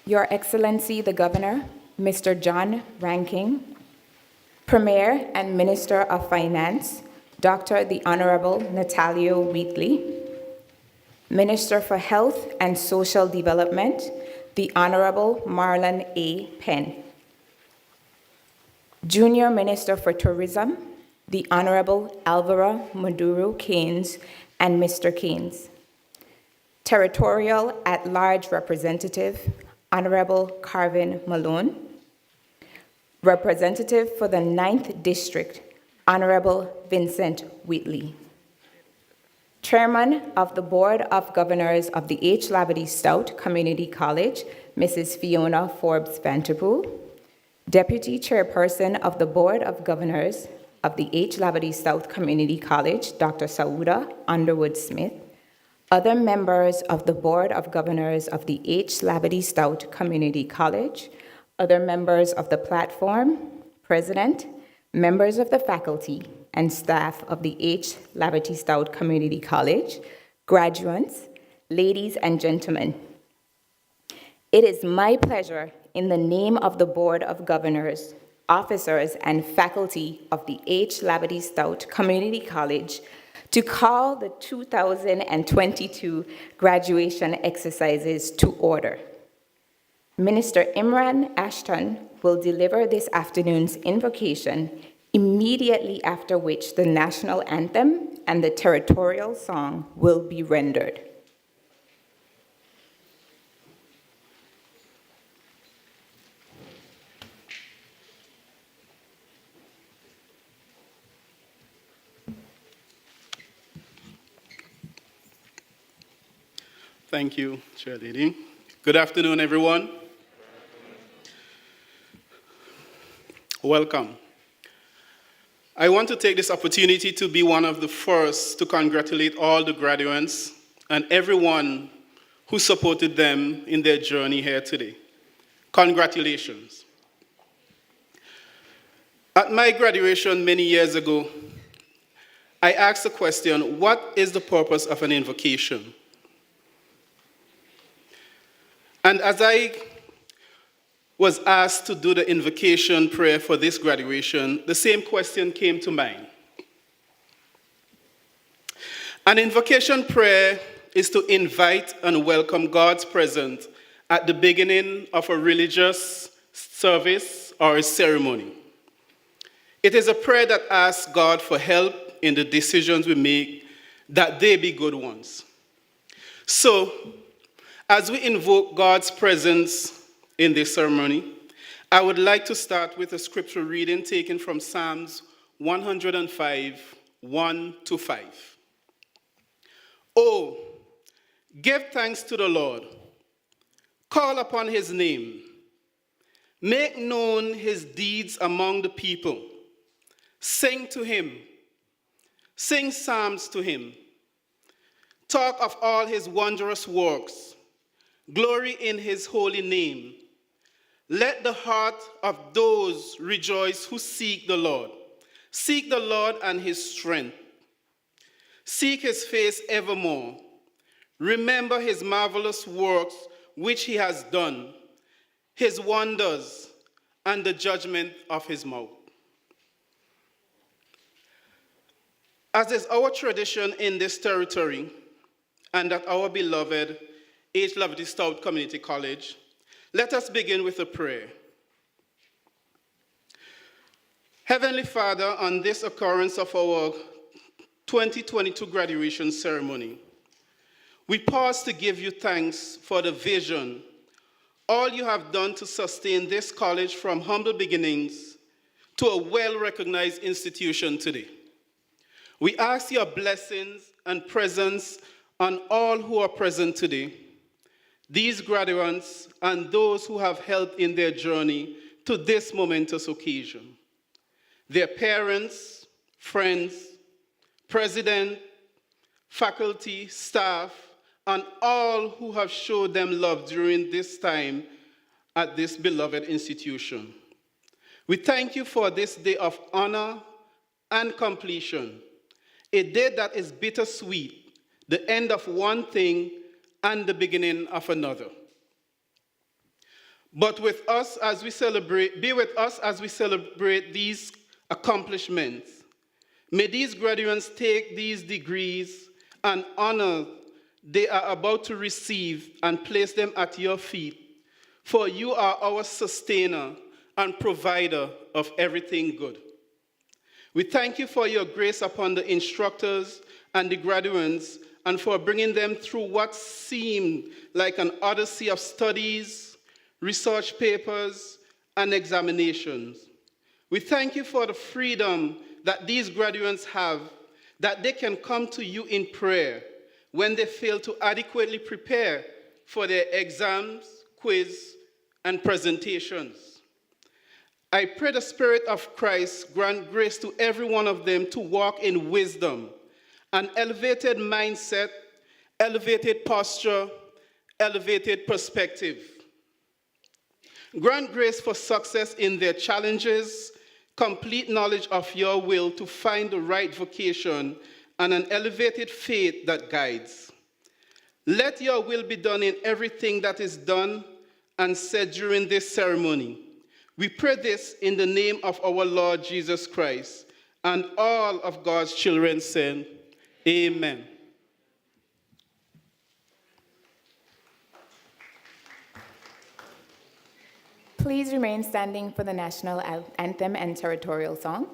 Your Excellency the Governor, Mr. John Ranking, Premier and Minister of Finance, Dr. the Honorable Natalio Wheatley, Minister for Health and Social Development, the Honorable Marlon A. Penn, Junior Minister for Tourism, the Honorable Alvaro Maduro Keynes and Mr. Keynes, Territorial at-Large Representative, Honorable Carvin Malone, Representative for the 9th District, Honorable Vincent Wheatley, Chairman of the Board of Governors of the H. Labadie Stout Community College, Mrs. Fiona Forbes Vanterpool, Deputy Chairperson of the Board of Governors of the H. Labadie Stout Community College, Dr. Sauda Underwood Smith, other members of the Board of Governors of the H. Labadie Stout Community College, other members of the platform, President, members of the faculty and staff of the H. Labadie Stout Community College, graduates, ladies and gentlemen. It is my pleasure, in the name of the Board of Governors, officers, and faculty of the H. Labadie Stout Community College, to call the 2022 graduation exercises to order. Minister Imran Ashton will deliver this afternoon's invocation, immediately after which the national anthem and the territorial song will be rendered. Thank you, Chair Lady. Good afternoon, everyone. Welcome. I want to take this opportunity to be one of the first to congratulate all the graduates and everyone who supported them in their journey here today. Congratulations. At my graduation many years ago, I asked the question, what is the purpose of an invocation? And as I was asked to do the invocation prayer for this graduation, the same question came to mind. An invocation prayer is to invite and welcome God's presence at the beginning of a religious service or a ceremony. It is a prayer that asks God for help in the decisions we make, that they be good ones. So, as we invoke God's presence in this ceremony, I would like to start with a scripture reading taken from Psalms 105, 1-5. Oh, give thanks to the Lord. Call upon his name. Make known his deeds among the people. Sing to him. Sing psalms to him. Talk of all his wondrous works. Glory in his holy name. Let the heart of those rejoice who seek the Lord. Seek the Lord and his strength. Seek his face evermore. Remember his marvelous works which he has done, his wonders, and the judgment of his mouth. As is our tradition in this territory, and at our beloved H. Labadie Stout Community College, let us begin with a prayer. Heavenly Father, on this occurrence of our 2022 graduation ceremony, we pause to give you thanks for the vision, all you have done to sustain this college from humble beginnings to a well-recognized institution today. We ask your blessings and presence on all who are present today, these graduates and those who have helped in their journey to this momentous occasion. Their parents, friends, president, faculty, staff, and all who have showed them love during this time at this beloved institution. We thank you for this day of honor and completion, a day that is bittersweet, the end of one thing and the beginning of another. But with us as we celebrate, be with us as we celebrate these accomplishments. May these graduates take these degrees and honor they are about to receive and place them at your feet, for you are our sustainer and provider of everything good. We thank you for your grace upon the instructors and the graduates and for bringing them through what seemed like an odyssey of studies, research papers, and examinations. We thank you for the freedom that these graduates have, that they can come to you in prayer when they fail to adequately prepare for their exams, quiz, and presentations. I pray the Spirit of Christ grant grace to every one of them to walk in wisdom, an elevated mindset, elevated posture, elevated perspective. Grant grace for success in their challenges, complete knowledge of your will to find the right vocation, and an elevated faith that guides. Let your will be done in everything that is done and said during this ceremony. We pray this in the name of our Lord Jesus Christ, and all of God's children said, Amen. Please remain standing for the national anthem and territorial song.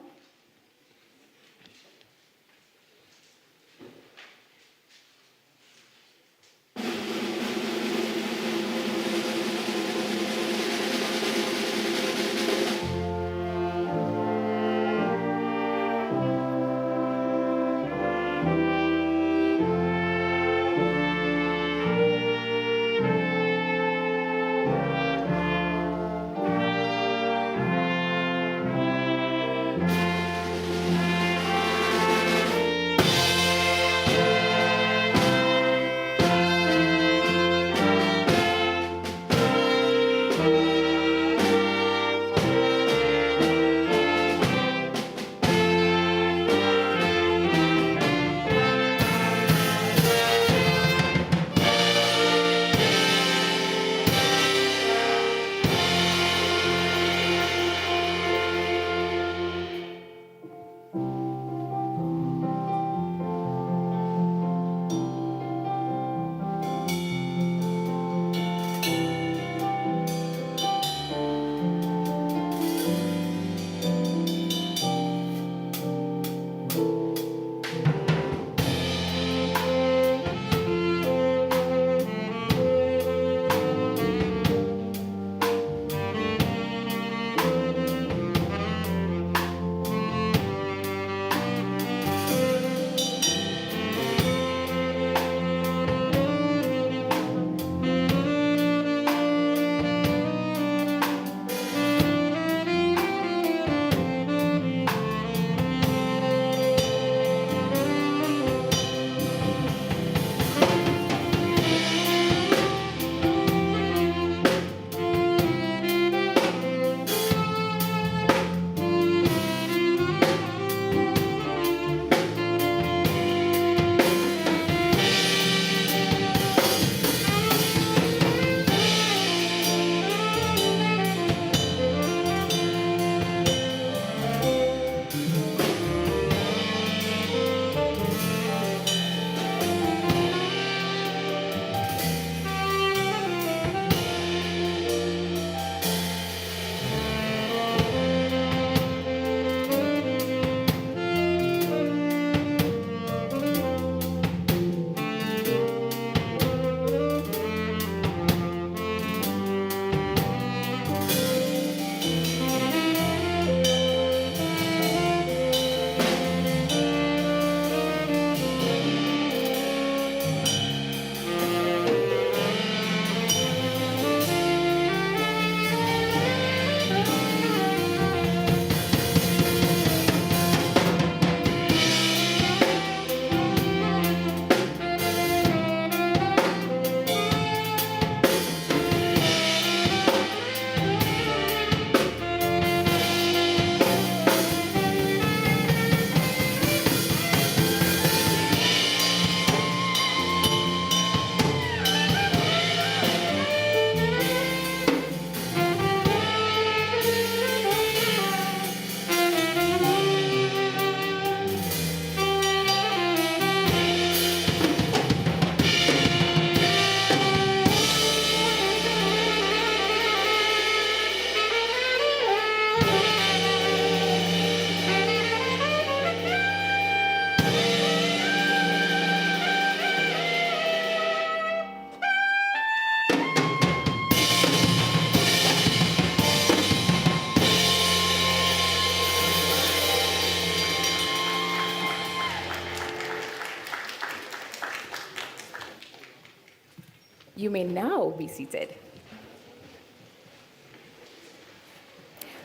You may now be seated.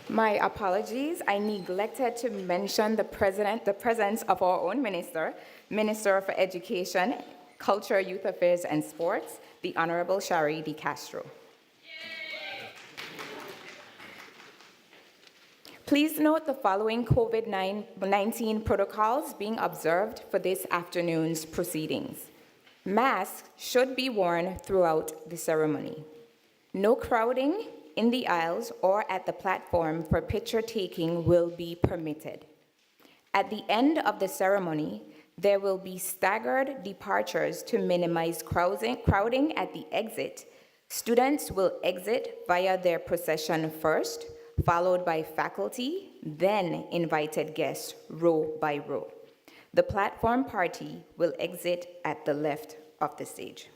My apologies, I neglected to mention the presence of our own Minister for Education, Culture, Youth Affairs, and Sports, the Honorable Shari De Castro. Please note the following COVID-19 protocols being observed for this afternoon's proceedings. Masks should be worn throughout the ceremony. No crowding in the aisles or at the platform for picture taking will be permitted. At the end of the ceremony, there will be staggered departures to minimize crowding at the exit. Students will exit via their procession first, followed by faculty, then invited guests, row by row. The platform party will exit at the left of the stage.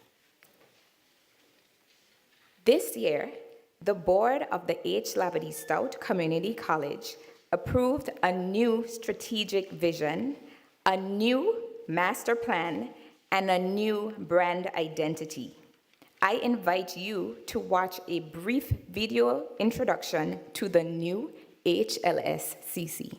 This year, the board of the H. Labadie Stout Community College approved a new strategic vision, a new master plan, and a new brand identity. I invite you to watch a brief video introduction to the new HLSCC.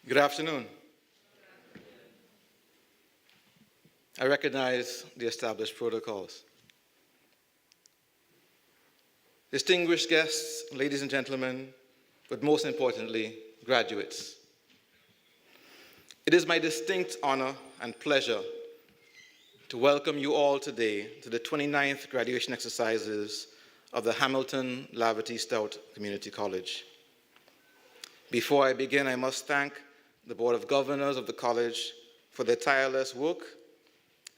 Good afternoon. I recognize the established protocols. Distinguished guests, ladies and gentlemen, but most importantly, graduates. It is my distinct honor and pleasure to welcome you all today to the 29th graduation exercises of the Hamilton Laverty Stout Community College. Before I begin, I must thank the Board of Governors of the college for their tireless work,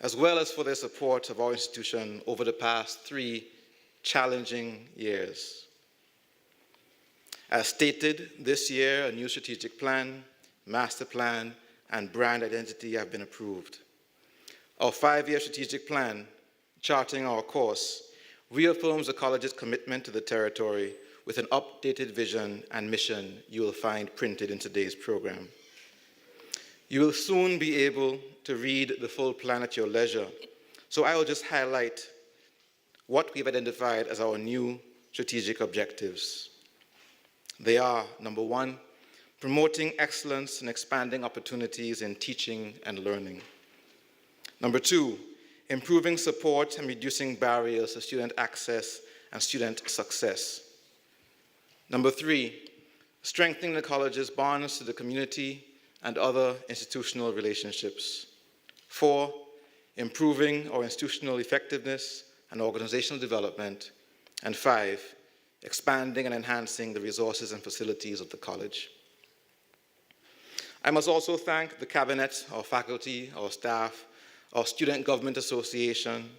as well as for their support of our institution over the past 3 challenging years. As stated, this year, a new strategic plan, master plan, and brand identity have been approved. Our 5-year strategic plan, charting our course, reaffirms the college's commitment to the territory with an updated vision and mission you will find printed in today's program. You will soon be able to read the full plan at your leisure, so I will just highlight what we've identified as our new strategic objectives. They are, number one, promoting excellence and expanding opportunities in teaching and learning. Number two, improving support and reducing barriers to student access and student success. Number three, strengthening the college's bonds to the community and other institutional relationships. 4, improving our institutional effectiveness and organizational development. And 5, expanding and enhancing the resources and facilities of the college. I must also thank the cabinet, our faculty, our staff, our Student Government Association,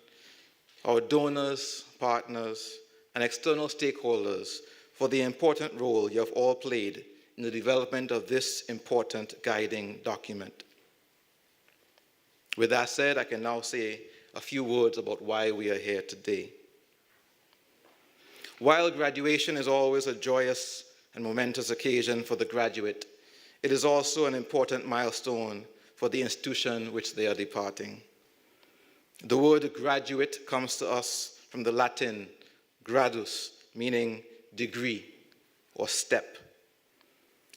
our donors, partners, and external stakeholders for the important role you have all played in the development of this important guiding document. With that said, I can now say a few words about why we are here today. While graduation is always a joyous and momentous occasion for the graduate, it is also an important milestone for the institution which they are departing. The word graduate comes to us from the Latin gradus, meaning degree or step.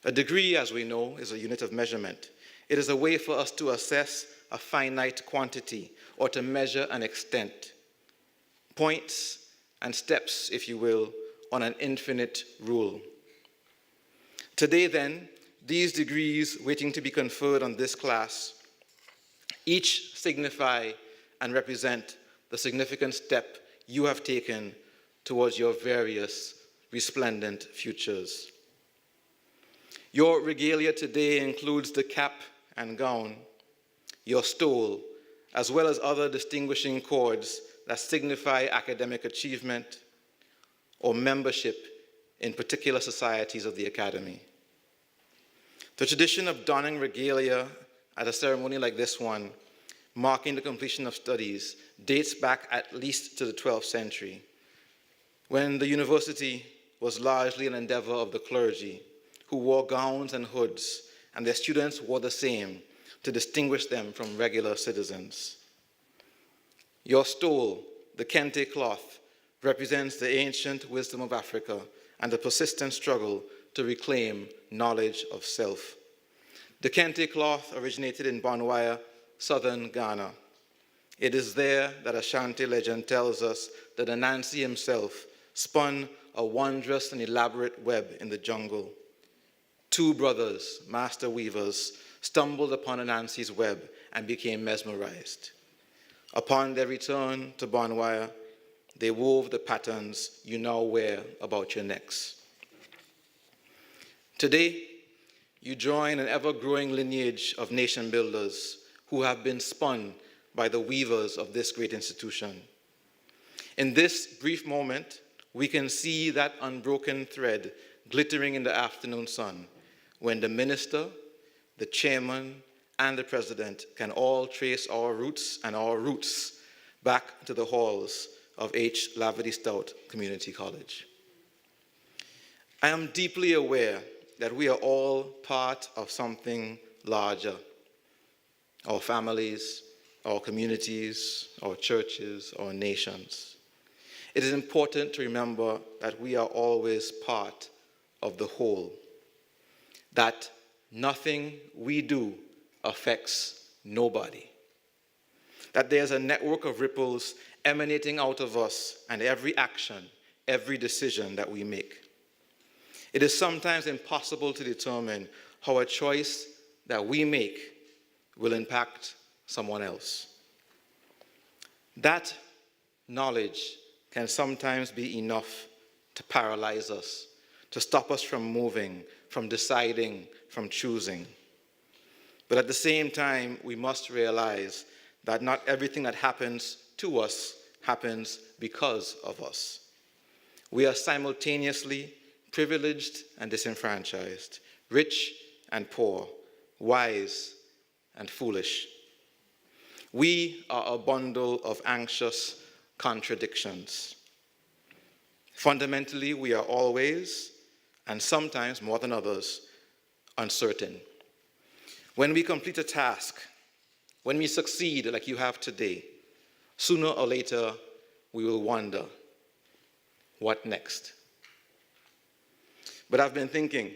A degree, as we know, is a unit of measurement. It is a way for us to assess a finite quantity or to measure an extent. Points and steps, if you will, on an infinite rule. Today, then, these degrees waiting to be conferred on this class each signify and represent the significant step you have taken towards your various resplendent futures. Your regalia today includes the cap and gown, your stole, as well as other distinguishing cords that signify academic achievement or membership in particular societies of the academy. The tradition of donning regalia at a ceremony like this one, marking the completion of studies, dates back at least to the 12th century, when the university was largely an endeavor of the clergy, who wore gowns and hoods, and their students wore the same to distinguish them from regular citizens. Your stole, the kente cloth, represents the ancient wisdom of Africa and the persistent struggle to reclaim knowledge of self. The kente cloth originated in Bonwire, southern Ghana. It is there that Ashanti legend tells us that Anansi himself spun a wondrous and elaborate web in the jungle. 2 brothers, master weavers, stumbled upon Anansi's web and became mesmerized. Upon their return to Bonwire, they wove the patterns you now wear about your necks. Today, you join an ever-growing lineage of nation builders who have been spun by the weavers of this great institution. In this brief moment, we can see that unbroken thread glittering in the afternoon sun when the minister, the chairman, and the president can all trace our roots and our roots back to the halls of H. Lavity Stout Community College. I am deeply aware that we are all part of something larger. Our families, our communities, our churches, our nations. It is important to remember that we are always part of the whole, that nothing we do affects nobody, that there's a network of ripples emanating out of us and every action, every decision that we make. It is sometimes impossible to determine how a choice that we make will impact someone else. That knowledge can sometimes be enough to paralyze us, to stop us from moving, from deciding, from choosing. But at the same time, we must realize that not everything that happens to us happens because of us. We are simultaneously privileged and disenfranchised, rich and poor, wise and foolish. We are a bundle of anxious contradictions. Fundamentally, we are always, and sometimes more than others, uncertain. When we complete a task, when we succeed like you have today, sooner or later, we will wonder, what next? But I've been thinking,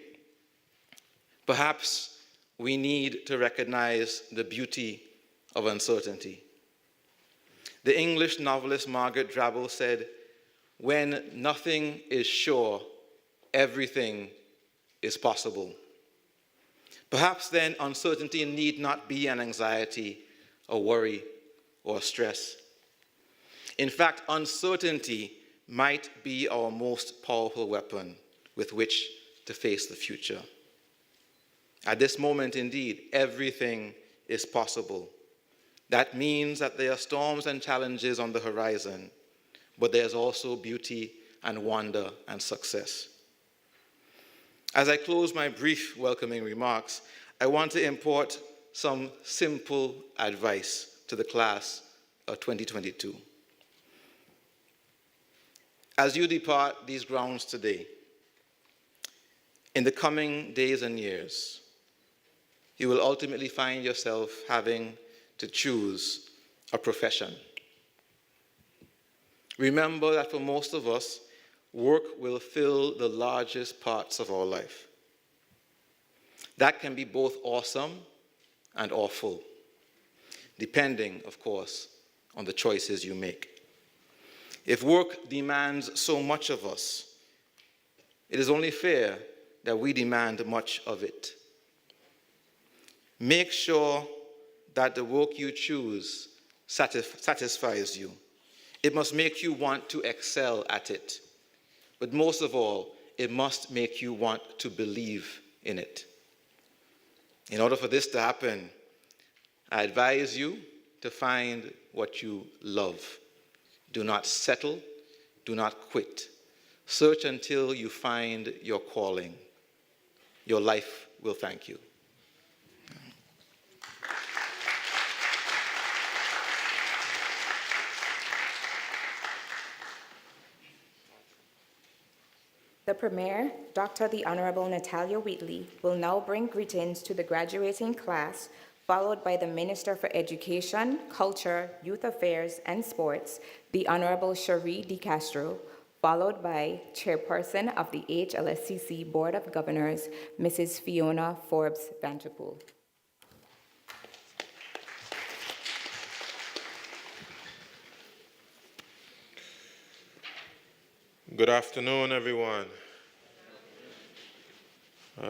perhaps we need to recognize the beauty of uncertainty. The English novelist Margaret Drabble said, "When nothing is sure, everything is possible." Perhaps then uncertainty need not be an anxiety, a worry, or a stress. In fact, uncertainty might be our most powerful weapon with which to face the future. At this moment, indeed, everything is possible. That means that there are storms and challenges on the horizon, but there's also beauty and wonder and success. As I close my brief welcoming remarks, I want to impart some simple advice to the class of 2022. As you depart these grounds today, in the coming days and years, you will ultimately find yourself having to choose a profession. Remember that for most of us, work will fill the largest parts of our life. That can be both awesome and awful, depending, of course, on the choices you make. If work demands so much of us, it is only fair that we demand much of it. Make sure that the work you choose satisfies you. It must make you want to excel at it. But most of all, it must make you want to believe in it. In order for this to happen, I advise you to find what you love. Do not settle. Do not quit. Search until you find your calling. Your life will thank you. The Premier, Dr. the Honorable Natalia Wheatley, will now bring greetings to the graduating class, followed by the Minister for Education, Culture, Youth Affairs, and Sports, the Honorable Cherie DeCastro, followed by Chairperson of the HLSCC Board of Governors, Mrs. Fiona Forbes Vanterpool. Good afternoon, everyone.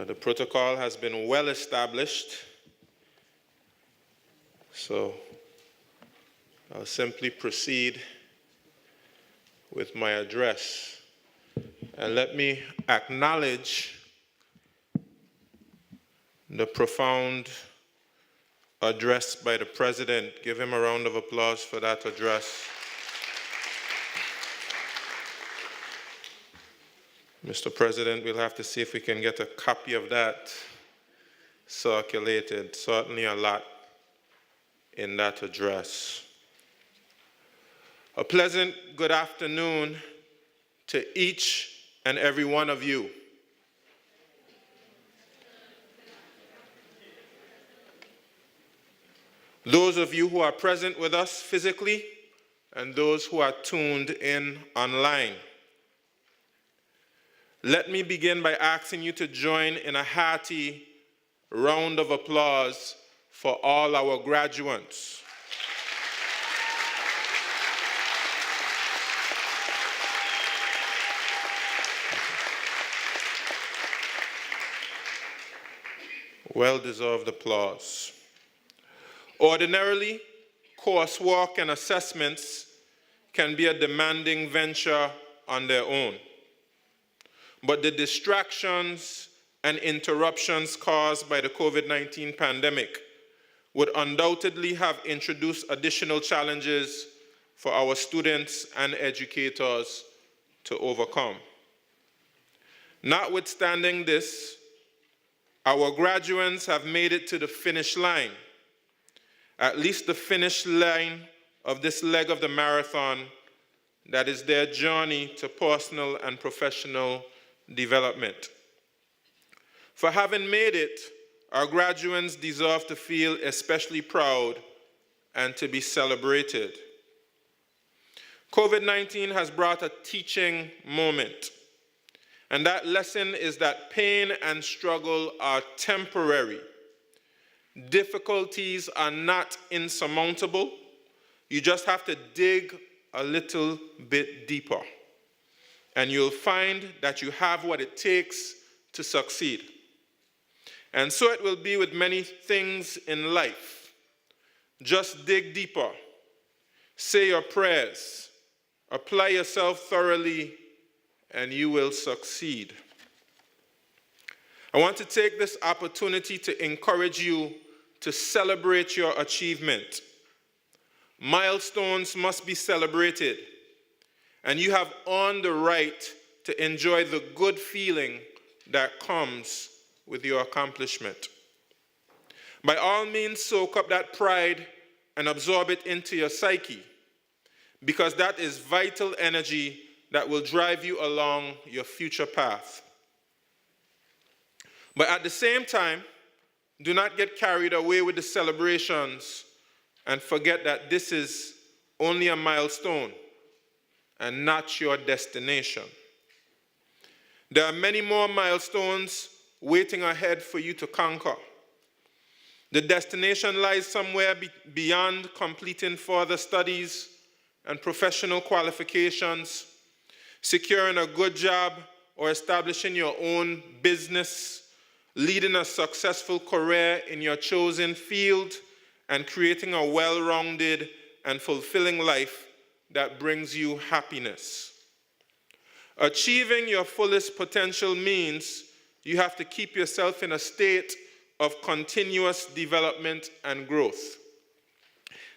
The protocol has been well established, so I'll simply proceed with my address. And let me acknowledge the profound address by the President. Give him a round of applause for that address. Mr. President, we'll have to see if we can get a copy of that circulated. Certainly a lot in that address. A pleasant good afternoon to each and every one of you. Those of you who are present with us physically and those who are tuned in online. Let me begin by asking you to join in a hearty round of applause for all our graduates. Well-deserved applause. Ordinarily, coursework and assessments can be a demanding venture on their own. But the distractions and interruptions caused by the COVID-19 pandemic would undoubtedly have introduced additional challenges for our students and educators to overcome. Notwithstanding this, our graduates have made it to the finish line, at least the finish line of this leg of the marathon that is their journey to personal and professional development. For having made it, our graduates deserve to feel especially proud and to be celebrated. COVID-19 has brought a teaching moment, and that lesson is that pain and struggle are temporary. Difficulties are not insurmountable. You just have to dig a little bit deeper, and you'll find that you have what it takes to succeed. And so it will be with many things in life. Just dig deeper, say your prayers, apply yourself thoroughly, and you will succeed. I want to take this opportunity to encourage you to celebrate your achievement. Milestones must be celebrated, and you have earned the right to enjoy the good feeling that comes with your accomplishment. By all means, soak up that pride and absorb it into your psyche, because that is vital energy that will drive you along your future path. But at the same time, do not get carried away with the celebrations and forget that this is only a milestone and not your destination. There are many more milestones waiting ahead for you to conquer. The destination lies somewhere beyond completing further studies and professional qualifications, securing a good job or establishing your own business, leading a successful career in your chosen field, and creating a well-rounded and fulfilling life that brings you happiness. Achieving your fullest potential means you have to keep yourself in a state of continuous development and growth.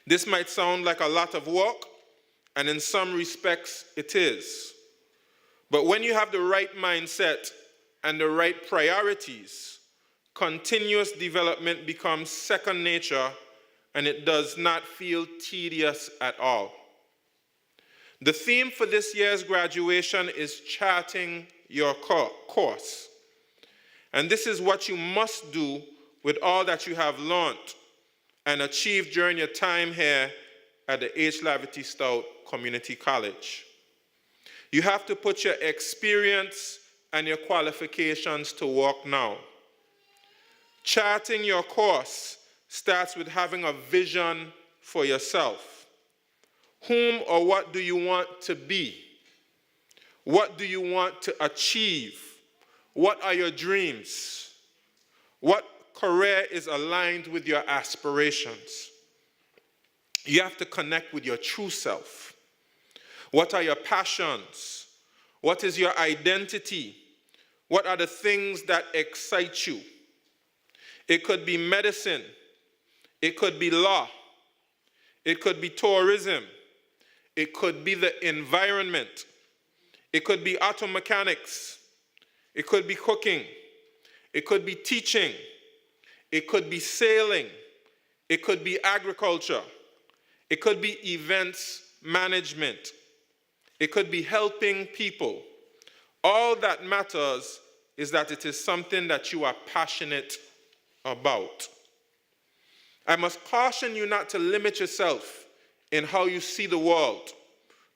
This might sound like a lot of work, and in some respects it is. But when you have the right mindset and the right priorities, continuous development becomes second nature, and it does not feel tedious at all. The theme for this year's graduation is charting your course. And this is what you must do with all that you have learned and achieved during your time here at the H. Stout Community College. You have to put your experience and your qualifications to work now. Charting your course starts with having a vision for yourself. Whom or what do you want to be? What do you want to achieve? What are your dreams? What career is aligned with your aspirations? You have to connect with your true self. What are your passions? What is your identity? What are the things that excite you? It could be medicine. It could be law. It could be tourism. It could be the environment. It could be auto mechanics. It could be cooking. It could be teaching. It could be sailing. It could be agriculture. It could be events management. It could be helping people. All that matters is that it is something that you are passionate about. I must caution you not to limit yourself in how you see the world,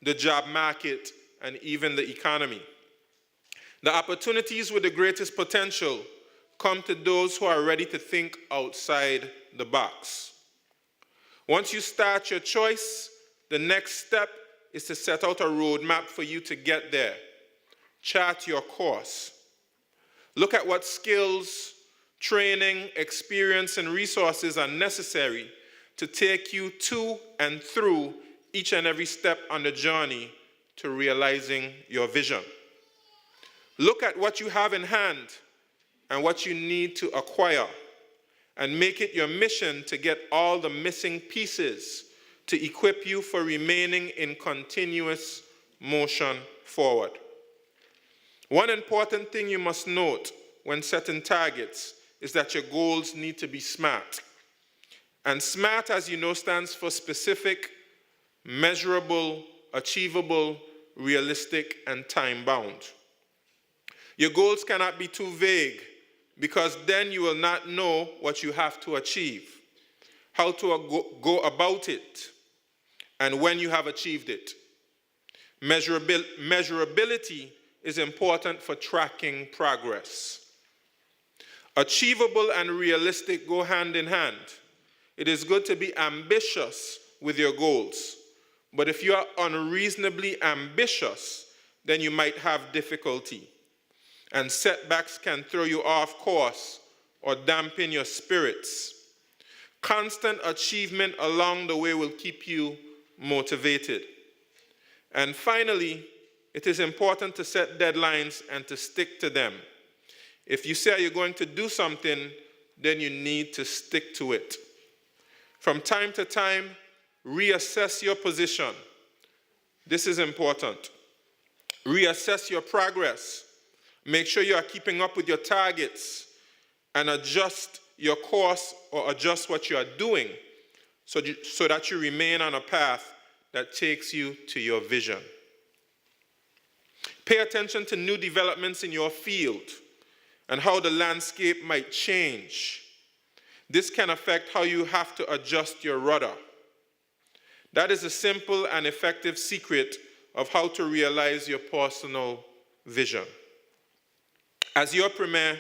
the job market, and even the economy. The opportunities with the greatest potential come to those who are ready to think outside the box. Once you start your choice, the next step is to set out a roadmap for you to get there. Chart your course. Look at what skills, training, experience, and resources are necessary to take you to and through each and every step on the journey to realizing your vision. Look at what you have in hand and what you need to acquire, and make it your mission to get all the missing pieces to equip you for remaining in continuous motion forward. One important thing you must note when setting targets is that your goals need to be SMART. And SMART, as you know, stands for specific, measurable, achievable, realistic, and time-bound. Your goals cannot be too vague, because then you will not know what you have to achieve, how to go about it, and when you have achieved it. Measurability is important for tracking progress. Achievable and realistic go hand in hand. It is good to be ambitious with your goals, but if you are unreasonably ambitious, then you might have difficulty, and setbacks can throw you off course or dampen your spirits. Constant achievement along the way will keep you motivated. And finally, it is important to set deadlines and to stick to them. If you say you're going to do something, then you need to stick to it. From time to time, reassess your position. This is important. Reassess your progress. Make sure you are keeping up with your targets and adjust your course or adjust what you are doing so that you remain on a path that takes you to your vision. Pay attention to new developments in your field and how the landscape might change. This can affect how you have to adjust your rudder. That is a simple and effective secret of how to realize your personal vision. As your premier,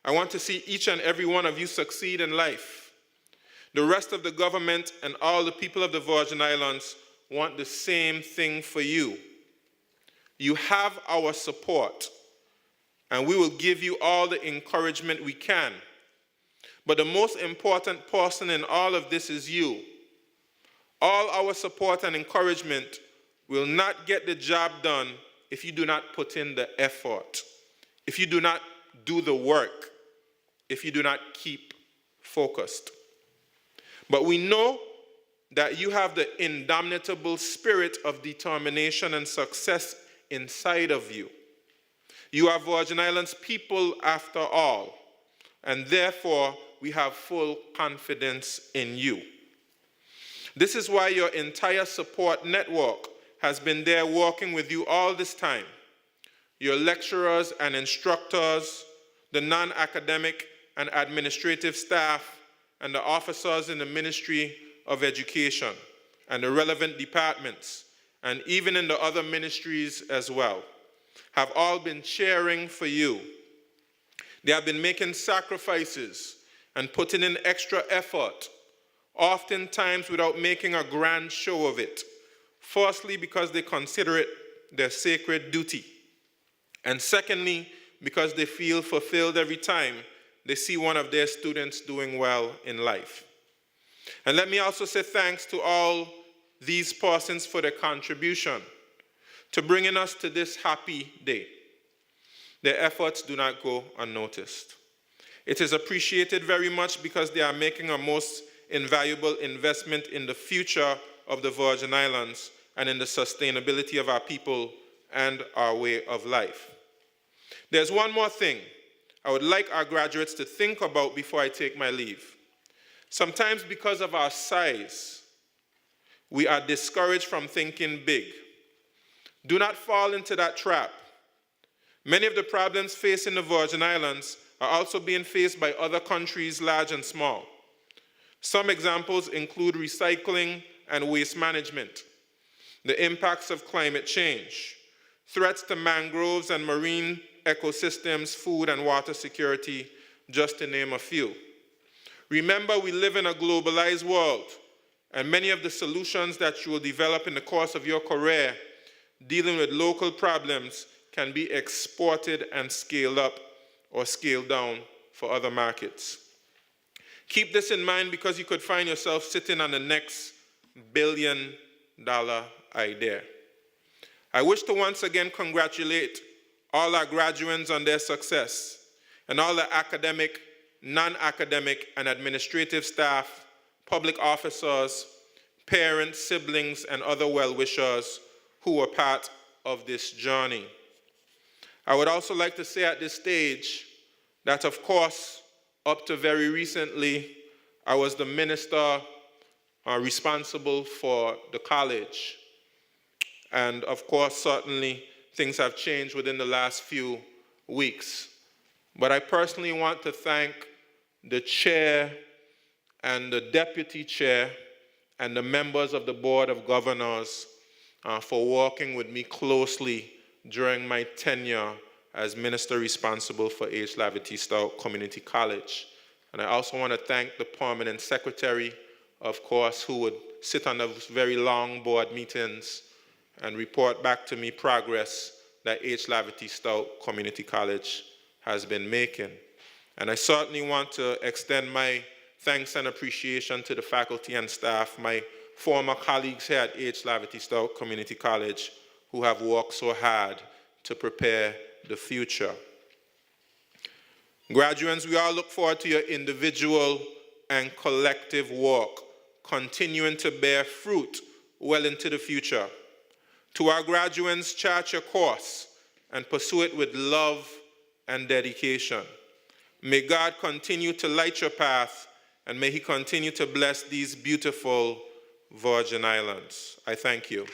I want to see each and every one of you succeed in life. The rest of the government and all the people of the Virgin Islands want the same thing for you. You have our support, and we will give you all the encouragement we can. But the most important person in all of this is you. All our support and encouragement will not get the job done if you do not put in the effort, if you do not do the work, if you do not keep focused. But we know that you have the indomitable spirit of determination and success inside of you. You are Virgin Islands people after all, and therefore we have full confidence in you. This is why your entire support network has been there working with you all this time. Your lecturers and instructors, the non-academic and administrative staff, and the officers in the Ministry of Education and the relevant departments, and even in the other ministries as well, have all been cheering for you. They have been making sacrifices and putting in extra effort, oftentimes without making a grand show of it. Firstly, because they consider it their sacred duty. And secondly, because they feel fulfilled every time they see one of their students doing well in life. And let me also say thanks to all these persons for their contribution to bringing us to this happy day. Their efforts do not go unnoticed. It is appreciated very much because they are making a most invaluable investment in the future of the Virgin Islands and in the sustainability of our people and our way of life. There's one more thing I would like our graduates to think about before I take my leave. Sometimes because of our size, we are discouraged from thinking big. Do not fall into that trap. Many of the problems facing the Virgin Islands are also being faced by other countries, large and small. Some examples include recycling and waste management, the impacts of climate change, threats to mangroves and marine ecosystems, food and water security, just to name a few. Remember, we live in a globalized world, and many of the solutions that you will develop in the course of your career dealing with local problems can be exported and scaled up or scaled down for other markets. Keep this in mind because you could find yourself sitting on the next billion-dollar idea. I wish to once again congratulate all our graduates on their success and all the academic, non-academic, and administrative staff, public officers, parents, siblings, and other well-wishers who were part of this journey. I would also like to say at this stage that, of course, up to very recently, I was the minister responsible for the college. And of course, certainly, things have changed within the last few weeks. But I personally want to thank the chair and the deputy chair and the members of the Board of Governors for working with me closely during my tenure as minister responsible for H. Lavity Stout Community College. And I also want to thank the permanent secretary, of course, who would sit on those very long board meetings and report back to me progress that H. Lavity Stout Community College has been making. And I certainly want to extend my thanks and appreciation to the faculty and staff, my former colleagues here at H. Lavity Stout Community College, who have worked so hard to prepare the future. Graduates, we all look forward to your individual and collective work, continuing to bear fruit well into the future. To our graduates, chart your course and pursue it with love and dedication. May God continue to light your path, and may He continue to bless these beautiful Virgin Islands. I thank you.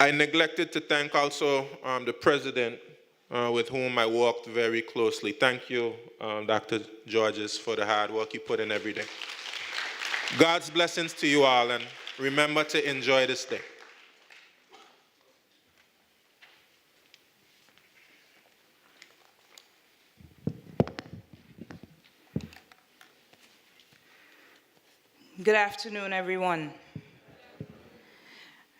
I neglected to thank also the president with whom I worked very closely. Thank you, Dr. Georges, for the hard work you put in every day. God's blessings to you all, and remember to enjoy this day. Good afternoon, everyone.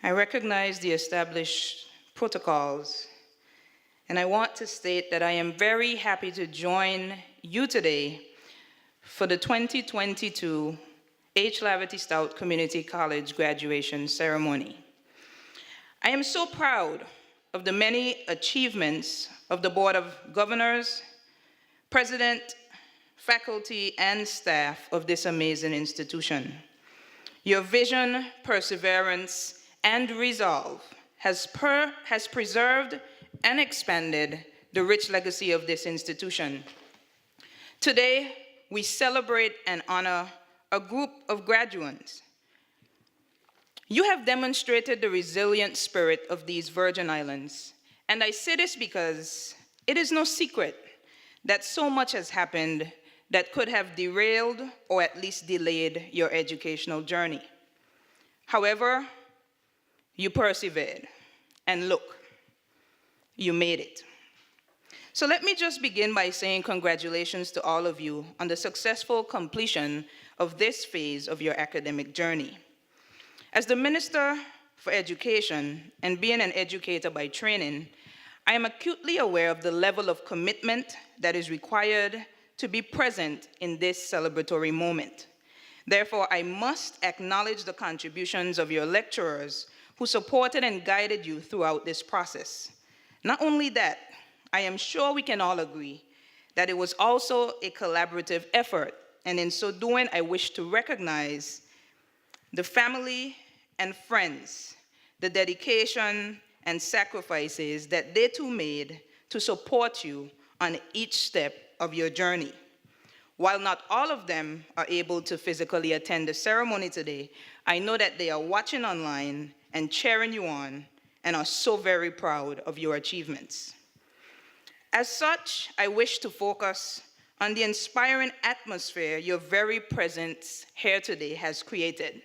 I recognize the established protocols, and I want to state that I am very happy to join you today for the 2022 H. Lavity Stout Community College graduation ceremony. I am so proud of the many achievements of the Board of Governors, President, faculty, and staff of this amazing institution. Your vision, perseverance, and resolve has preserved and expanded the rich legacy of this institution. Today, we celebrate and honor a group of graduates. You have demonstrated the resilient spirit of these Virgin Islands, and I say this because it is no secret that so much has happened that could have derailed or at least delayed your educational journey. However, you persevered, and look, you made it. So let me just begin by saying congratulations to all of you on the successful completion of this phase of your academic journey. As the Minister for Education and being an educator by training, I am acutely aware of the level of commitment that is required to be present in this celebratory moment. Therefore, I must acknowledge the contributions of your lecturers who supported and guided you throughout this process. Not only that, I am sure we can all agree that it was also a collaborative effort, and in so doing, I wish to recognize the family and friends, the dedication and sacrifices that they too made to support you on each step of your journey. While not all of them are able to physically attend the ceremony today, I know that they are watching online and cheering you on and are so very proud of your achievements. As such, I wish to focus on the inspiring atmosphere your very presence here today has created.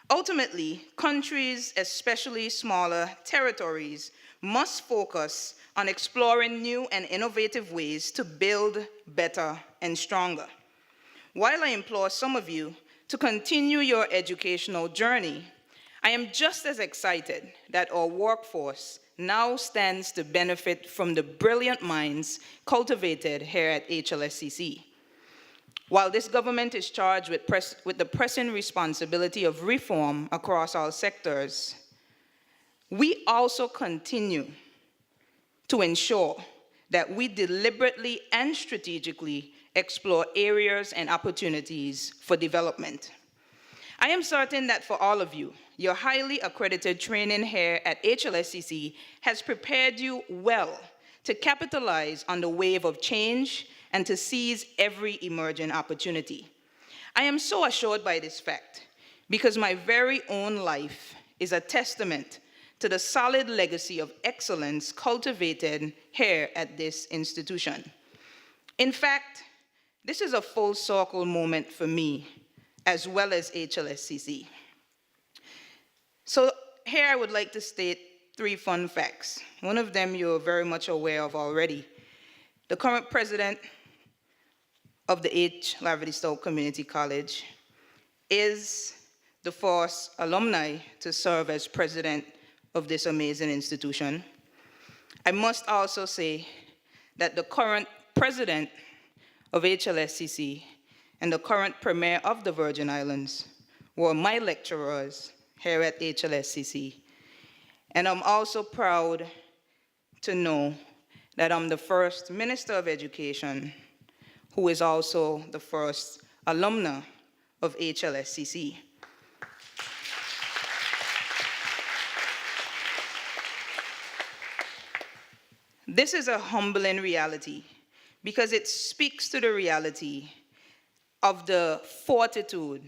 Ultimately, countries, especially smaller territories, must focus on exploring new and innovative ways to build better and stronger. While I implore some of you to continue your educational journey, I am just as excited that our workforce now stands to benefit from the brilliant minds cultivated here at HLSCC. While this government is charged with the pressing responsibility of reform across all sectors, we also continue to ensure that we deliberately and strategically explore areas and opportunities for development. I am certain that for all of you, your highly accredited training here at HLSCC has prepared you well to capitalize on the wave of change and to seize every emerging opportunity. I am so assured by this fact because my very own life is a testament to the solid legacy of excellence cultivated here at this institution. In fact, this is a full circle moment for me, as well as HLSCC. So here I would like to state 3 fun facts. One of them you're very much aware of already. The current president of the H. Laverty Stoutt Community College is the first alumni to serve as president of this amazing institution. I must also say that the current president of HLSCC and the current premier of the Virgin Islands were my lecturers here at HLSCC. And I'm also proud to know that I'm the first Minister of Education who is also the first alumna of HLSCC. This is a humbling reality because it speaks to the reality of the fortitude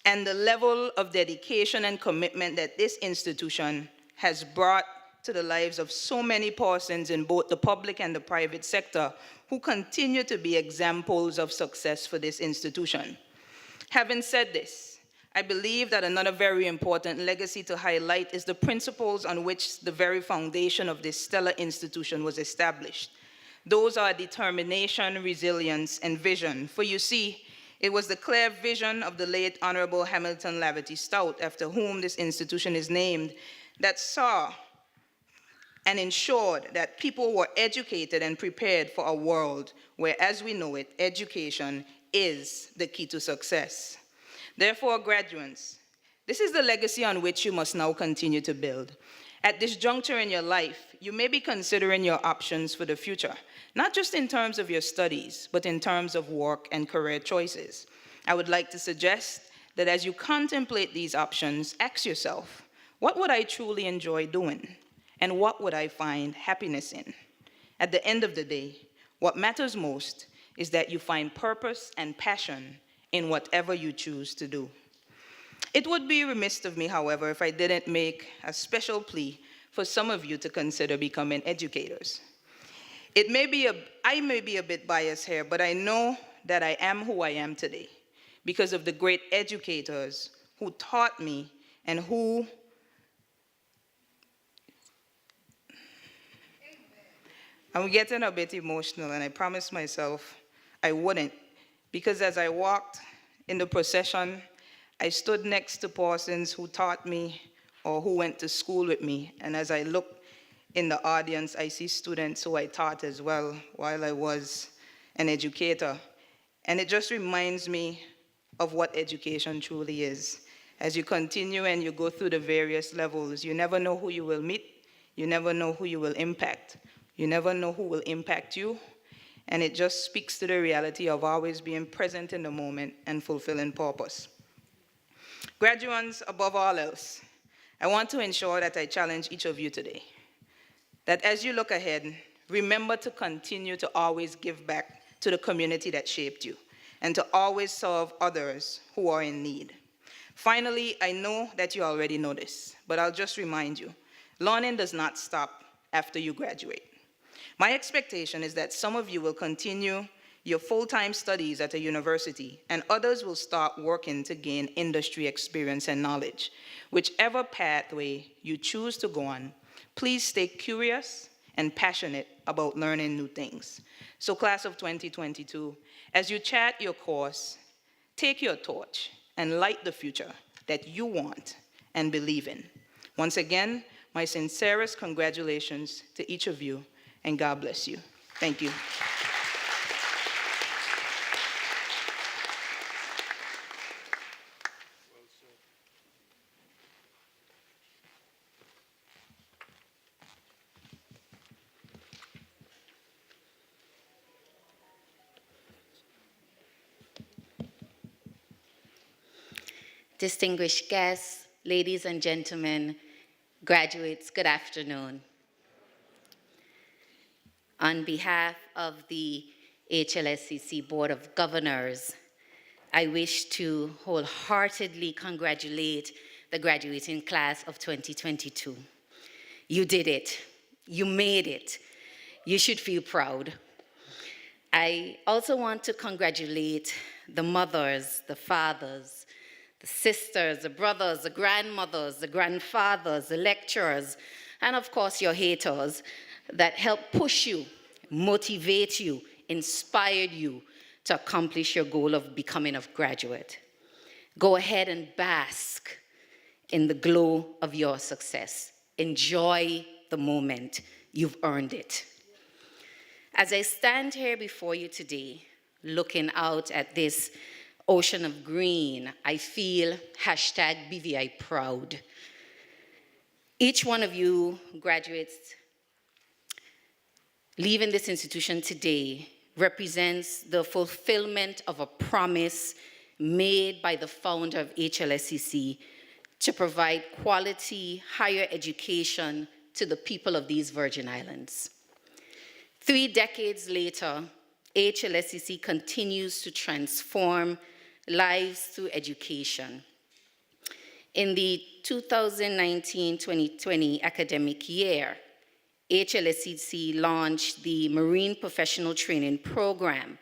and the level of dedication and commitment that this institution has brought to the lives of so many persons in both the public and the private sector who continue to be examples of success for this institution. Having said this, I believe that another very important legacy to highlight is the principles on which the very foundation of this stellar institution was established. Those are determination, resilience, and vision. For you see, it was the clear vision of the late Honorable Hamilton Laverty Stoutt, after whom this institution is named, that saw and ensured that people were educated and prepared for a world where, as we know it, education is the key to success. Therefore, graduates, this is the legacy on which you must now continue to build. At this juncture in your life, you may be considering your options for the future, not just in terms of your studies, but in terms of work and career choices. I would like to suggest that as you contemplate these options, ask yourself, what would I truly enjoy doing? And what would I find happiness in? At the end of the day, what matters most is that you find purpose and passion in whatever you choose to do. It would be remiss of me, however, if I didn't make a special plea for some of you to consider becoming educators. I may be a bit biased here, but I know that I am who I am today because of the great educators who taught me and who I'm getting a bit emotional, and I promised myself I wouldn't, because as I walked in the procession, I stood next to persons who taught me or who went to school with me. And as I look in the audience, I see students who I taught as well while I was an educator. And it just reminds me of what education truly is. As you continue and you go through the various levels, you never know who you will meet, you never know who you will impact. You never know who will impact you, and it just speaks to the reality of always being present in the moment and fulfilling purpose. Graduates, above all else, I want to ensure that I challenge each of you today, that as you look ahead, remember to continue to always give back to the community that shaped you, and to always serve others who are in need. Finally, I know that you already know this, but I'll just remind you, learning does not stop after you graduate. My expectation is that some of you will continue your full-time studies at a university, and others will start working to gain industry experience and knowledge. Whichever pathway you choose to go on, please stay curious and passionate about learning new things. So class of 2022, as you chart your course, take your torch and light the future that you want and believe in. Once again, my sincerest congratulations to each of you, and God bless you. Thank you. Distinguished guests, ladies and gentlemen, graduates, good afternoon. On behalf of the HLSCC Board of Governors, I wish to wholeheartedly congratulate the graduating class of 2022. You did it. You made it. You should feel proud. I also want to congratulate the mothers, the fathers, the sisters, the brothers, the grandmothers, the grandfathers, the lecturers, and of course your haters that helped push you, motivate you, inspired you to accomplish your goal of becoming a graduate. Go ahead and bask in the glow of your success. Enjoy the moment. You've earned it. As I stand here before you today, looking out at this ocean of green, I feel #BVI proud. Each one of you graduates leaving this institution today represents the fulfillment of a promise made by the founder of HLSCC to provide quality higher education to the people of these Virgin Islands. 3 decades later, HLSCC continues to transform lives through education. In the 2019-2020 academic year, HLSCC launched the Marine Professional Training Program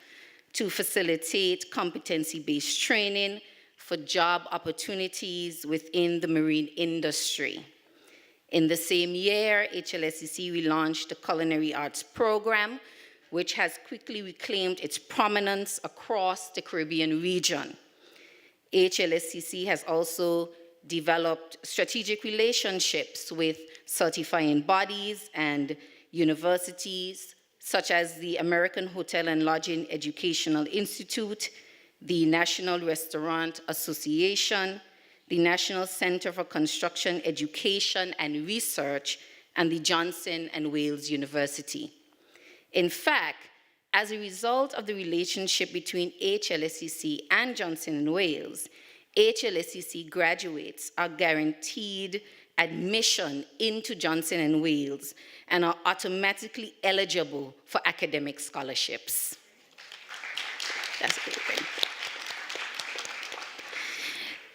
to facilitate competency-based training for job opportunities within the marine industry. In the same year, HLSCC relaunched the Culinary Arts Program, which has quickly reclaimed its prominence across the Caribbean region. HLSCC has also developed strategic relationships with certifying bodies and universities, such as the American Hotel and Lodging Educational Institute, the National Restaurant Association, the National Center for Construction Education and Research, and the Johnson and Wales University. In fact, as a result of the relationship between HLSCC and Johnson and Wales, HLSCC graduates are guaranteed admission into Johnson and Wales and are automatically eligible for academic scholarships. That's a great thing.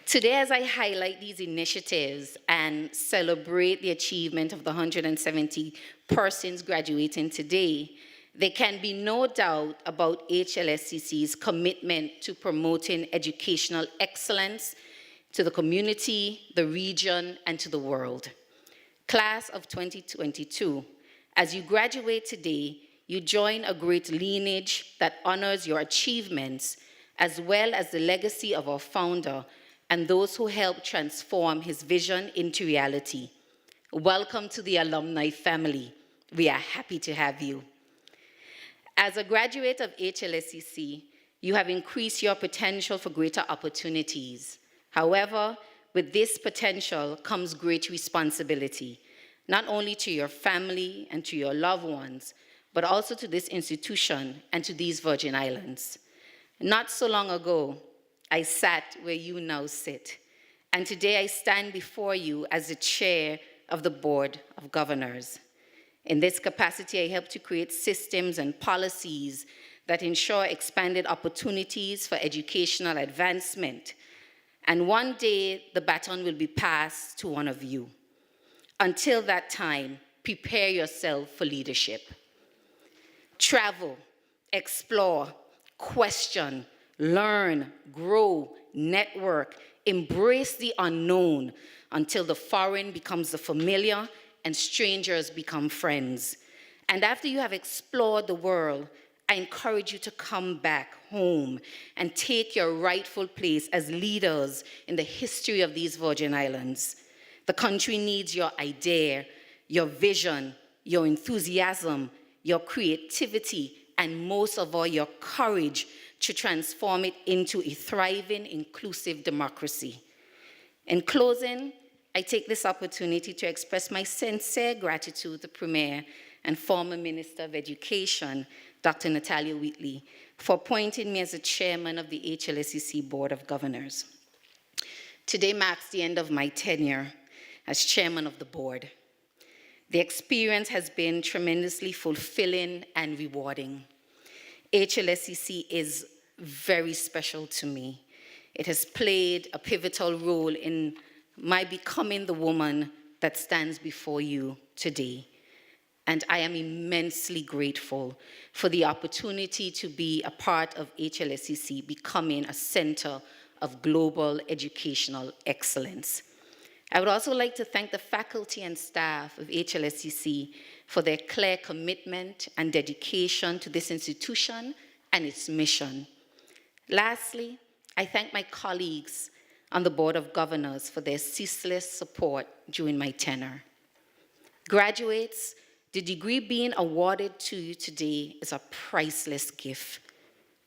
Today, as I highlight these initiatives and celebrate the achievement of the 170 persons graduating today, there can be no doubt about HLSCC's commitment to promoting educational excellence to the community, the region, and to the world. Class of 2022, as you graduate today, you join a great lineage that honors your achievements, as well as the legacy of our founder and those who helped transform his vision into reality. Welcome to the alumni family. We are happy to have you. As a graduate of HLSCC, you have increased your potential for greater opportunities. However, with this potential comes great responsibility, not only to your family and to your loved ones, but also to this institution and to these Virgin Islands. Not so long ago, I sat where you now sit, and today I stand before you as the chair of the Board of Governors. In this capacity, I help to create systems and policies that ensure expanded opportunities for educational advancement. And one day, the baton will be passed to one of you. Until that time, prepare yourself for leadership. Travel, explore, question, learn, grow, network, embrace the unknown until the foreign becomes the familiar and strangers become friends. And after you have explored the world, I encourage you to come back home and take your rightful place as leaders in the history of these Virgin Islands. The country needs your idea, your vision, your enthusiasm, your creativity, and most of all, your courage to transform it into a thriving, inclusive democracy. In closing, I take this opportunity to express my sincere gratitude to the Premier and former Minister of Education, Dr. Natalia Wheatley, for appointing me as the chairman of the HLSCC Board of Governors. Today marks the end of my tenure as chairman of the board. The experience has been tremendously fulfilling and rewarding. HLSCC is very special to me. It has played a pivotal role in my becoming the woman that stands before you today. And I am immensely grateful for the opportunity to be a part of HLSCC becoming a center of global educational excellence. I would also like to thank the faculty and staff of HLSCC for their clear commitment and dedication to this institution and its mission. Lastly, I thank my colleagues on the Board of Governors for their ceaseless support during my tenure. Graduates, the degree being awarded to you today is a priceless gift.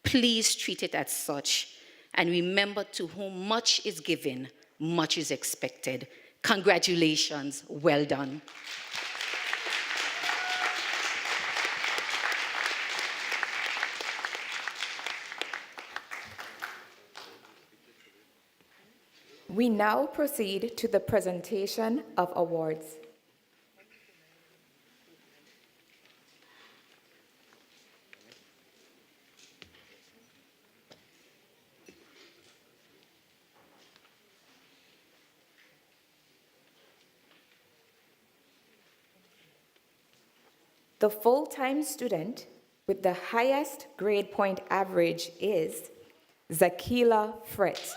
Please treat it as such, and remember, to whom much is given, much is expected. Congratulations, well done. We now proceed to the presentation of awards. The full-time student with the highest grade point average is Zakila Fritz.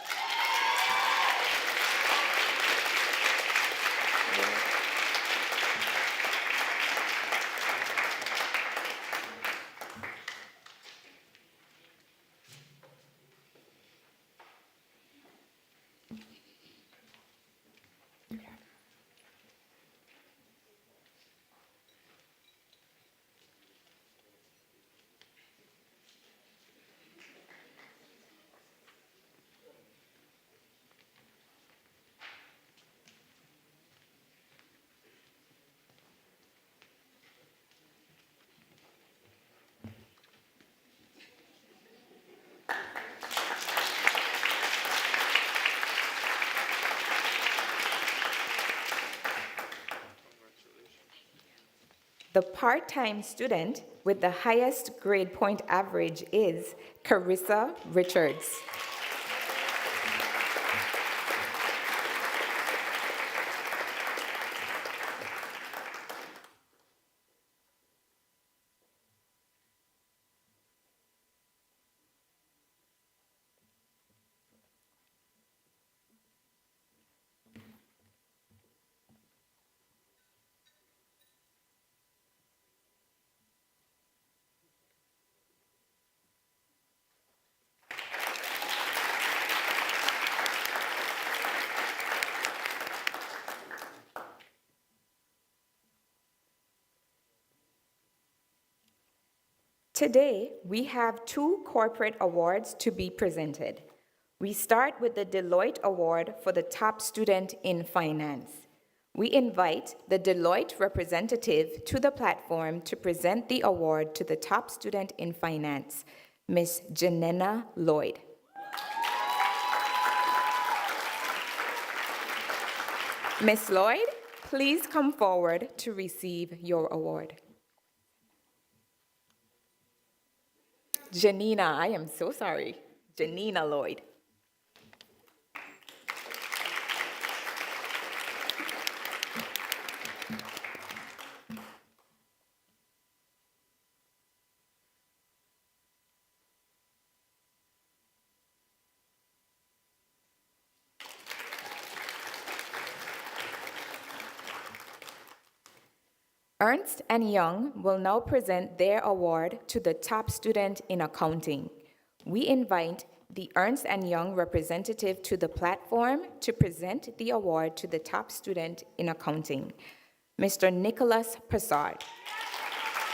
The part-time student with the highest grade point average is Carissa Richards. Today, we have 2 corporate awards to be presented. We start with the Deloitte Award for the top student in finance. We invite the Deloitte representative to the platform to present the award to the top student in finance, Ms. Janena Lloyd. Ms. Lloyd, please come forward to receive your award. Janina, I am so sorry. Janina Lloyd. Ernst & Young will now present their award to the top student in accounting. We invite the Ernst & Young representative to the platform to present the award to the top student in accounting, Mr. Nicholas Prasad.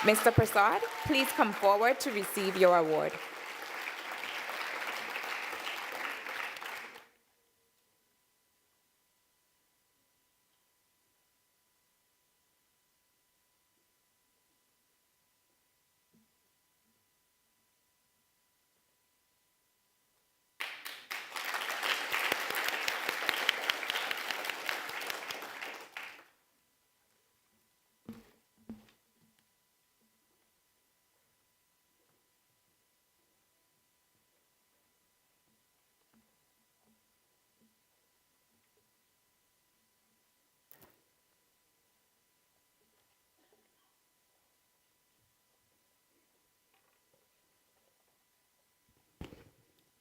Mr. Prasad, please come forward to receive your award.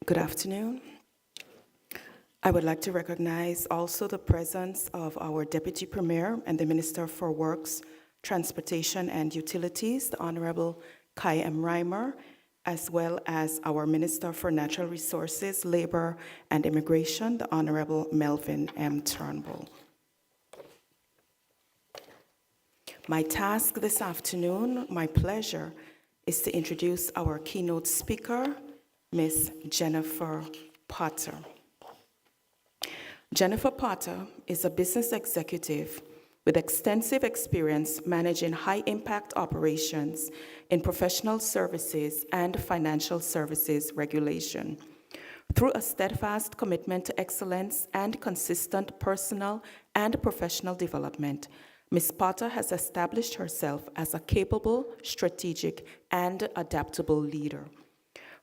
Good afternoon. I would like to recognize also the presence of our Deputy Premier and the Minister for Works, Transportation and Utilities, the Honorable Kai M. Reimer, as well as our Minister for Natural Resources, Labor and Immigration, the Honorable Melvin M. Turnbull. My task this afternoon, my pleasure, is to introduce our keynote speaker, Ms. Jennifer Potter. Jennifer Potter is a business executive with extensive experience managing high-impact operations in professional services and financial services regulation. Through a steadfast commitment to excellence and consistent personal and professional development, Ms. Potter has established herself as a capable, strategic, and adaptable leader.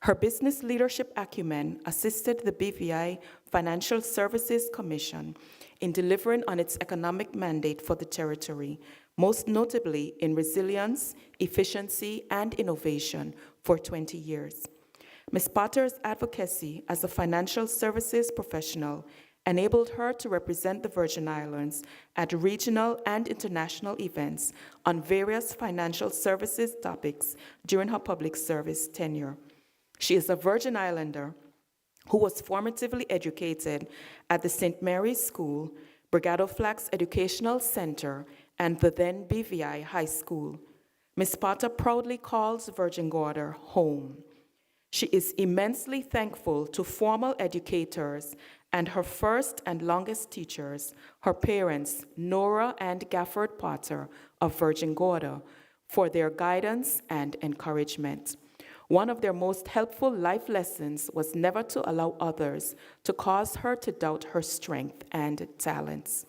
Her business leadership acumen assisted the BVI Financial Services Commission in delivering on its economic mandate for the territory, most notably in resilience, efficiency, and innovation for 20 years. Ms. Potter's advocacy as a financial services professional enabled her to represent the Virgin Islands at regional and international events on various financial services topics during her public service tenure. She is a Virgin Islander who was formatively educated at the St. Mary's School, Brigado Flax Educational Center, and the then BVI High School. Ms. Potter proudly calls Virgin Gorda home. She is immensely thankful to formal educators and her first and longest teachers, her parents, Nora and Gafford Potter of Virgin Gorda, for their guidance and encouragement. One of their most helpful life lessons was never to allow others to cause her to doubt her strength and talents.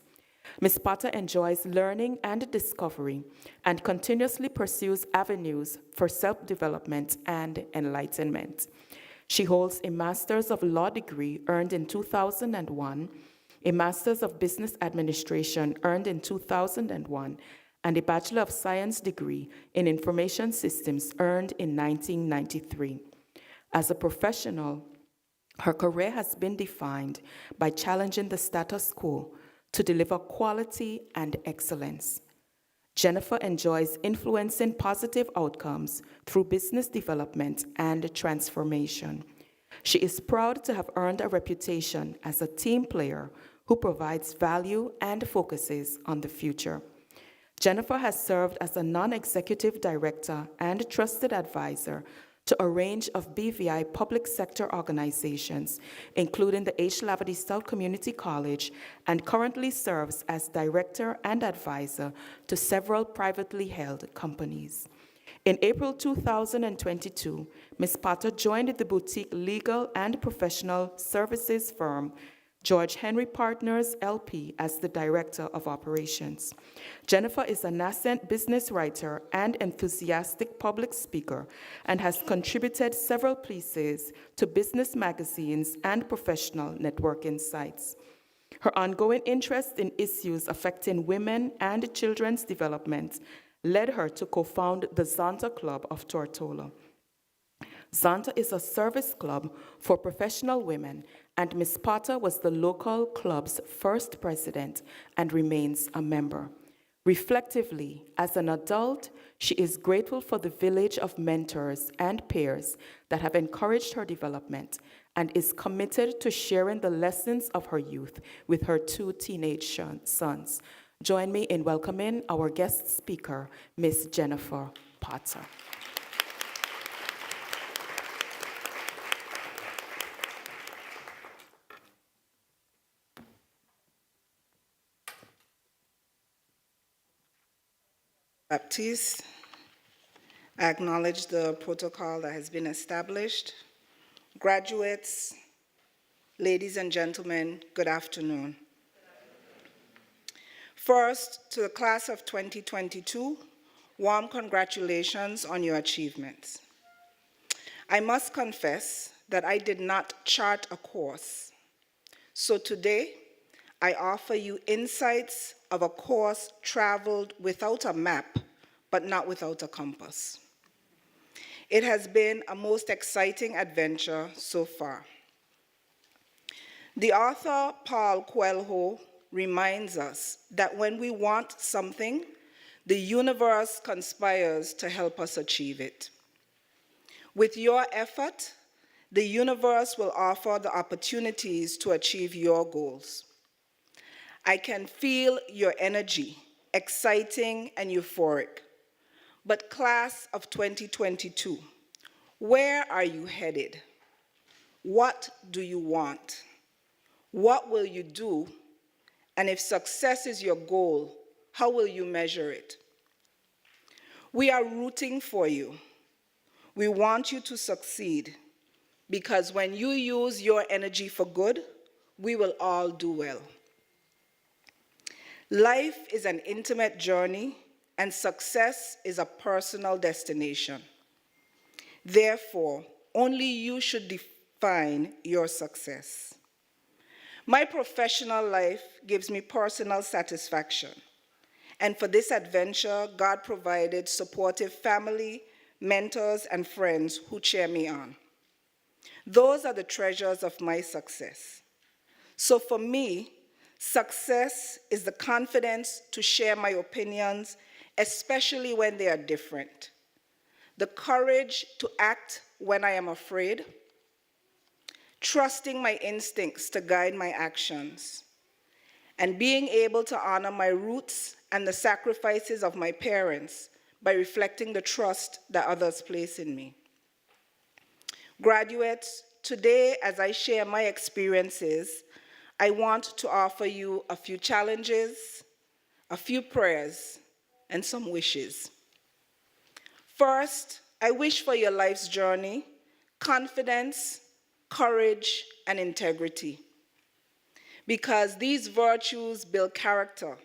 Ms. Potter enjoys learning and discovery and continuously pursues avenues for self-development and enlightenment. She holds a Master's of Law degree earned in 2001, a Master's of Business Administration earned in 2001, and a Bachelor of Science degree in Information Systems earned in 1993. As a professional, her career has been defined by challenging the status quo to deliver quality and excellence. Jennifer enjoys influencing positive outcomes through business development and transformation. She is proud to have earned a reputation as a team player who provides value and focuses on the future. Jennifer has served as a non-executive director and trusted advisor to a range of BVI public sector organizations, including the H. Lavity South Community College, and currently serves as director and advisor to several privately held companies. In April 2022, Ms. Potter joined the boutique legal and professional services firm George Henry Partners, LP, as the Director of Operations. Jennifer is a nascent business writer and enthusiastic public speaker and has contributed several pieces to business magazines and professional networking sites. Her ongoing interest in issues affecting women and children's development led her to co-found the Zonta Club of Tortola. Zonta is a service club for professional women, and Ms. Potter was the local club's first president and remains a member. Reflectively, as an adult, she is grateful for the village of mentors and peers that have encouraged her development and is committed to sharing the lessons of her youth with her two teenage sons. Join me in welcoming our guest speaker, Ms. Jennifer Potter. Baptiste, I acknowledge the protocol that has been established. Graduates, ladies and gentlemen, good afternoon. First, to the class of 2022, warm congratulations on your achievements. I must confess that I did not chart a course. So today, I offer you insights of a course traveled without a map, but not without a compass. It has been a most exciting adventure so far. The author Paul Coelho reminds us that when we want something, the universe conspires to help us achieve it. With your effort, the universe will offer the opportunities to achieve your goals. I can feel your energy, exciting and euphoric. But class of 2022, where are you headed? What do you want? What will you do? And if success is your goal, how will you measure it? We are rooting for you. We want you to succeed, because when you use your energy for good, we will all do well. Life is an intimate journey, and success is a personal destination. Therefore, only you should define your success. My professional life gives me personal satisfaction, and for this adventure, God provided supportive family, mentors, and friends who cheer me on. Those are the treasures of my success. So for me, success is the confidence to share my opinions, especially when they are different. The courage to act when I am afraid, trusting my instincts to guide my actions, and being able to honor my roots and the sacrifices of my parents by reflecting the trust that others place in me. Graduates, today as I share my experiences, I want to offer you a few challenges, a few prayers, and some wishes. First, I wish for your life's journey confidence, courage, and integrity, because these virtues build character,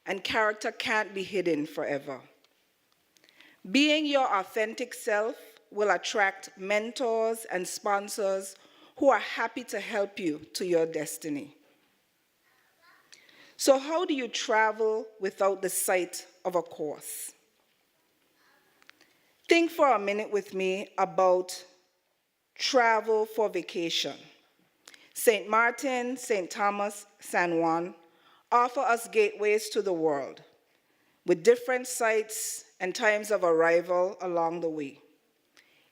and character can't be hidden forever. Being your authentic self will attract mentors and sponsors who are happy to help you to your destiny. So how do you travel without the sight of a course? Think for a minute with me about travel for vacation. St. Martin, St. Thomas, San Juan offer us gateways to the world with different sites and times of arrival along the way.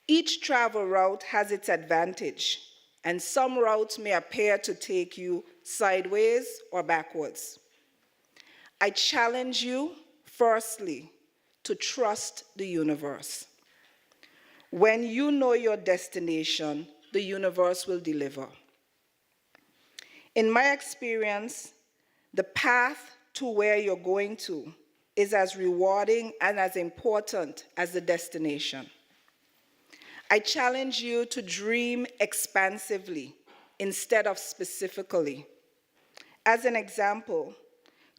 Each travel route has its advantage, and some routes may appear to take you sideways or backwards. I challenge you, firstly, to trust the universe. When you know your destination, the universe will deliver. In my experience, the path to where you're going to is as rewarding and as important as the destination. I challenge you to dream expansively instead of specifically. As an example,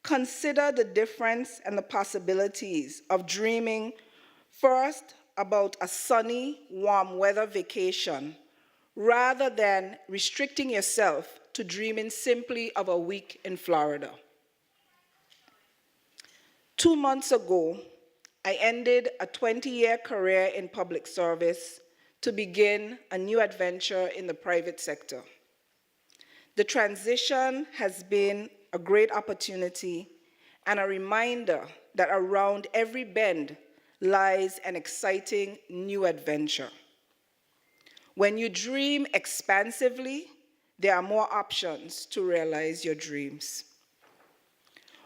consider the difference and the possibilities of dreaming first about a sunny, warm weather vacation rather than restricting yourself to dreaming simply of a week in Florida. 2 months ago, I ended a 20-year career in public service to begin a new adventure in the private sector. The transition has been a great opportunity and a reminder that around every bend lies an exciting new adventure. When you dream expansively, there are more options to realize your dreams.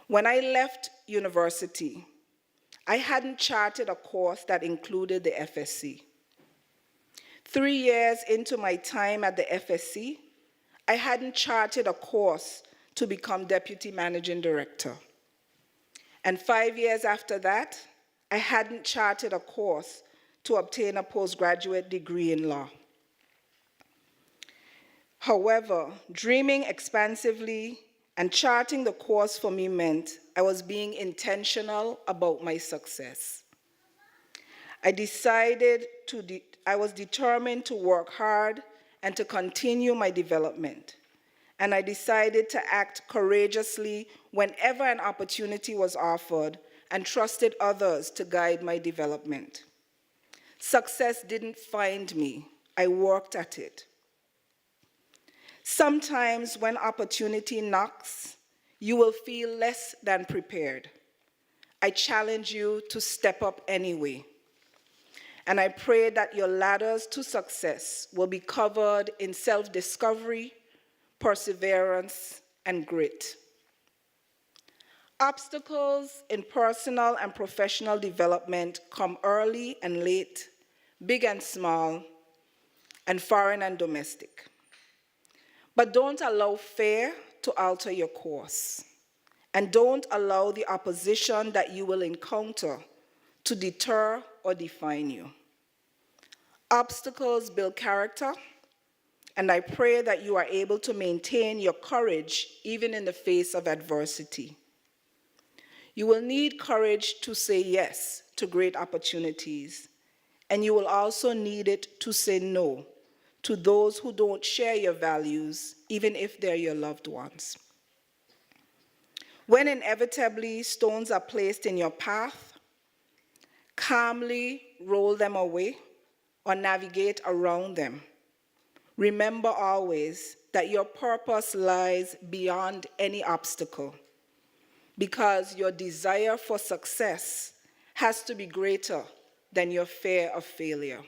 When I left university, I hadn't charted a course that included the FSC. 3 years into my time at the FSC, I hadn't charted a course to become Deputy Managing Director. And 5 years after that, I hadn't charted a course to obtain a postgraduate degree in law. However, dreaming expansively and charting the course for me meant I was being intentional about my success. I was determined to work hard and to continue my development. And I decided to act courageously whenever an opportunity was offered and trusted others to guide my development. Success didn't find me, I worked at it. Sometimes when opportunity knocks, you will feel less than prepared. I challenge you to step up anyway. And I pray that your ladders to success will be covered in self-discovery, perseverance, and grit. Obstacles in personal and professional development come early and late, big and small, and foreign and domestic. But don't allow fear to alter your course. And don't allow the opposition that you will encounter to deter or define you. Obstacles build character, and I pray that you are able to maintain your courage even in the face of adversity. You will need courage to say yes to great opportunities, and you will also need it to say no to those who don't share your values, even if they're your loved ones. When inevitably stones are placed in your path, calmly roll them away or navigate around them. Remember always that your purpose lies beyond any obstacle, because your desire for success has to be greater than your fear of failure.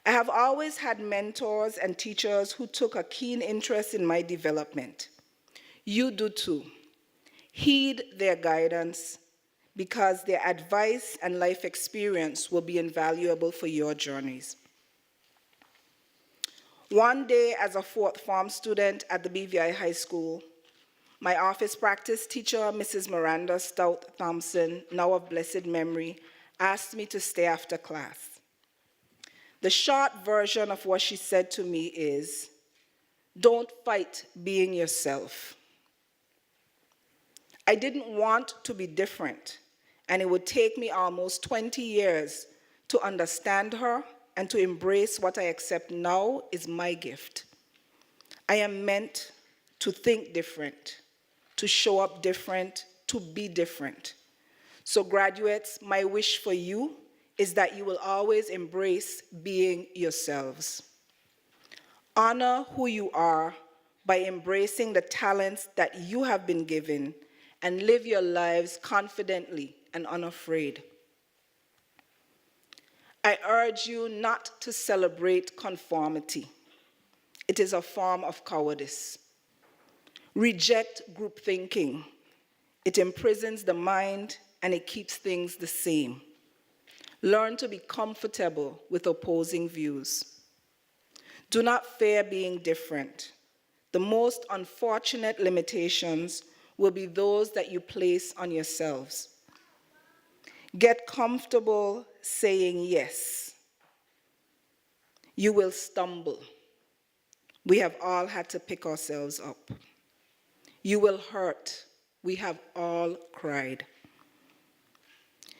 I have always had mentors and teachers who took a keen interest in my development. You do too. Heed their guidance, because their advice and life experience will be invaluable for your journeys. One day, as a fourth form student at the BVI High School, my office practice teacher, Mrs. Miranda Stout Thompson, now of blessed memory, asked me to stay after class. The short version of what she said to me is, "Don't fight being yourself." I didn't want to be different, and it would take me almost 20 years to understand her and to embrace what I accept now is my gift. I am meant to think different, to show up different, to be different. So graduates, my wish for you is that you will always embrace being yourselves. Honor who you are by embracing the talents that you have been given, and live your lives confidently and unafraid. I urge you not to celebrate conformity. It is a form of cowardice. Reject group thinking. It imprisons the mind and it keeps things the same. Learn to be comfortable with opposing views. Do not fear being different. The most unfortunate limitations will be those that you place on yourselves. Get comfortable saying yes. You will stumble. We have all had to pick ourselves up. You will hurt. We have all cried.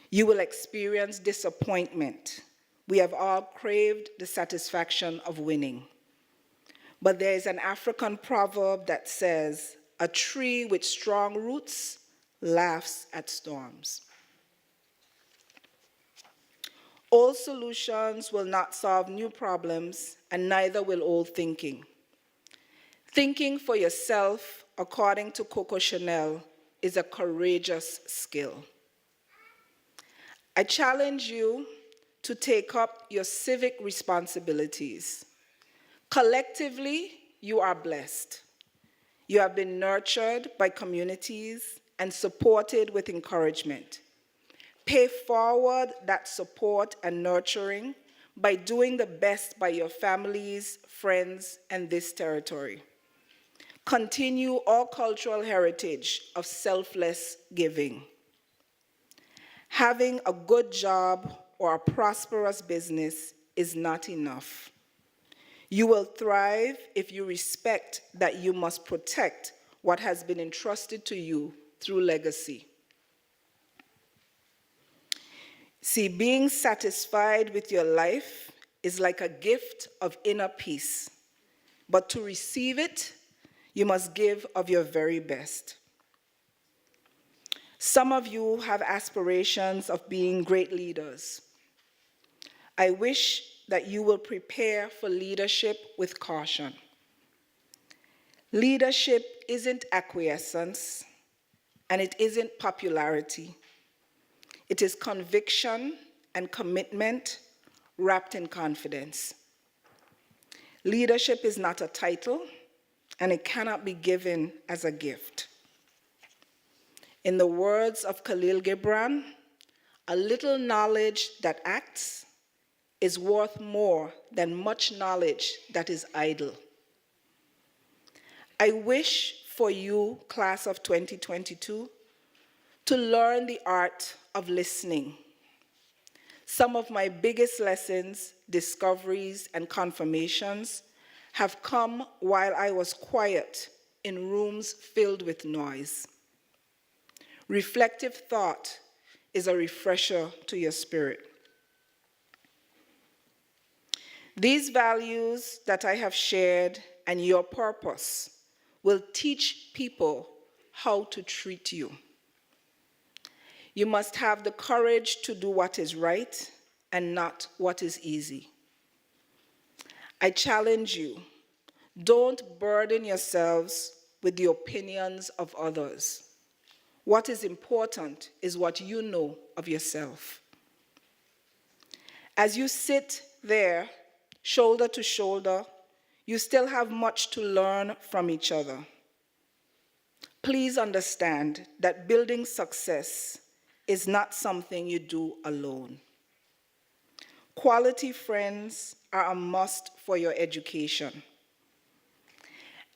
You will experience disappointment. We have all craved the satisfaction of winning. But there is an African proverb that says, "A tree with strong roots laughs at storms." Old solutions will not solve new problems, and neither will old thinking. Thinking for yourself, according to Coco Chanel, is a courageous skill. I challenge you to take up your civic responsibilities. Collectively, you are blessed. You have been nurtured by communities and supported with encouragement. Pay forward that support and nurturing by doing the best by your families, friends, and this territory. Continue our cultural heritage of selfless giving. Having a good job or a prosperous business is not enough. You will thrive if you respect that you must protect what has been entrusted to you through legacy. See, being satisfied with your life is like a gift of inner peace, but to receive it, you must give of your very best. Some of you have aspirations of being great leaders. I wish that you will prepare for leadership with caution. Leadership isn't acquiescence, and it isn't popularity. It is conviction and commitment wrapped in confidence. Leadership is not a title, and it cannot be given as a gift. In the words of Khalil Gibran, a little knowledge that acts is worth more than much knowledge that is idle. I wish for you, class of 2022, to learn the art of listening. Some of my biggest lessons, discoveries, and confirmations have come while I was quiet in rooms filled with noise. Reflective thought is a refresher to your spirit. These values that I have shared and your purpose will teach people how to treat you. You must have the courage to do what is right and not what is easy. I challenge you, don't burden yourselves with the opinions of others. What is important is what you know of yourself. As you sit there, shoulder to shoulder, you still have much to learn from each other. Please understand that building success is not something you do alone. Quality friends are a must for your education.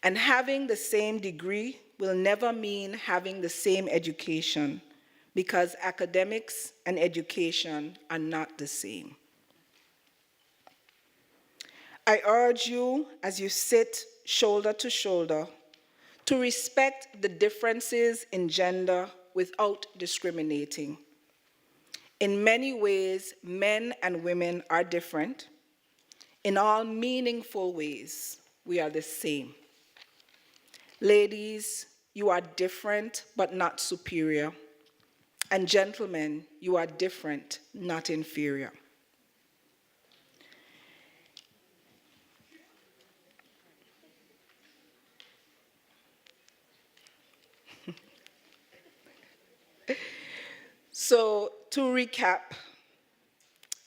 And having the same degree will never mean having the same education, because academics and education are not the same. I urge you, as you sit shoulder to shoulder, to respect the differences in gender without discriminating. In many ways, men and women are different. In all meaningful ways, we are the same. Ladies, you are different but not superior. And gentlemen, you are different, not inferior. So, to recap,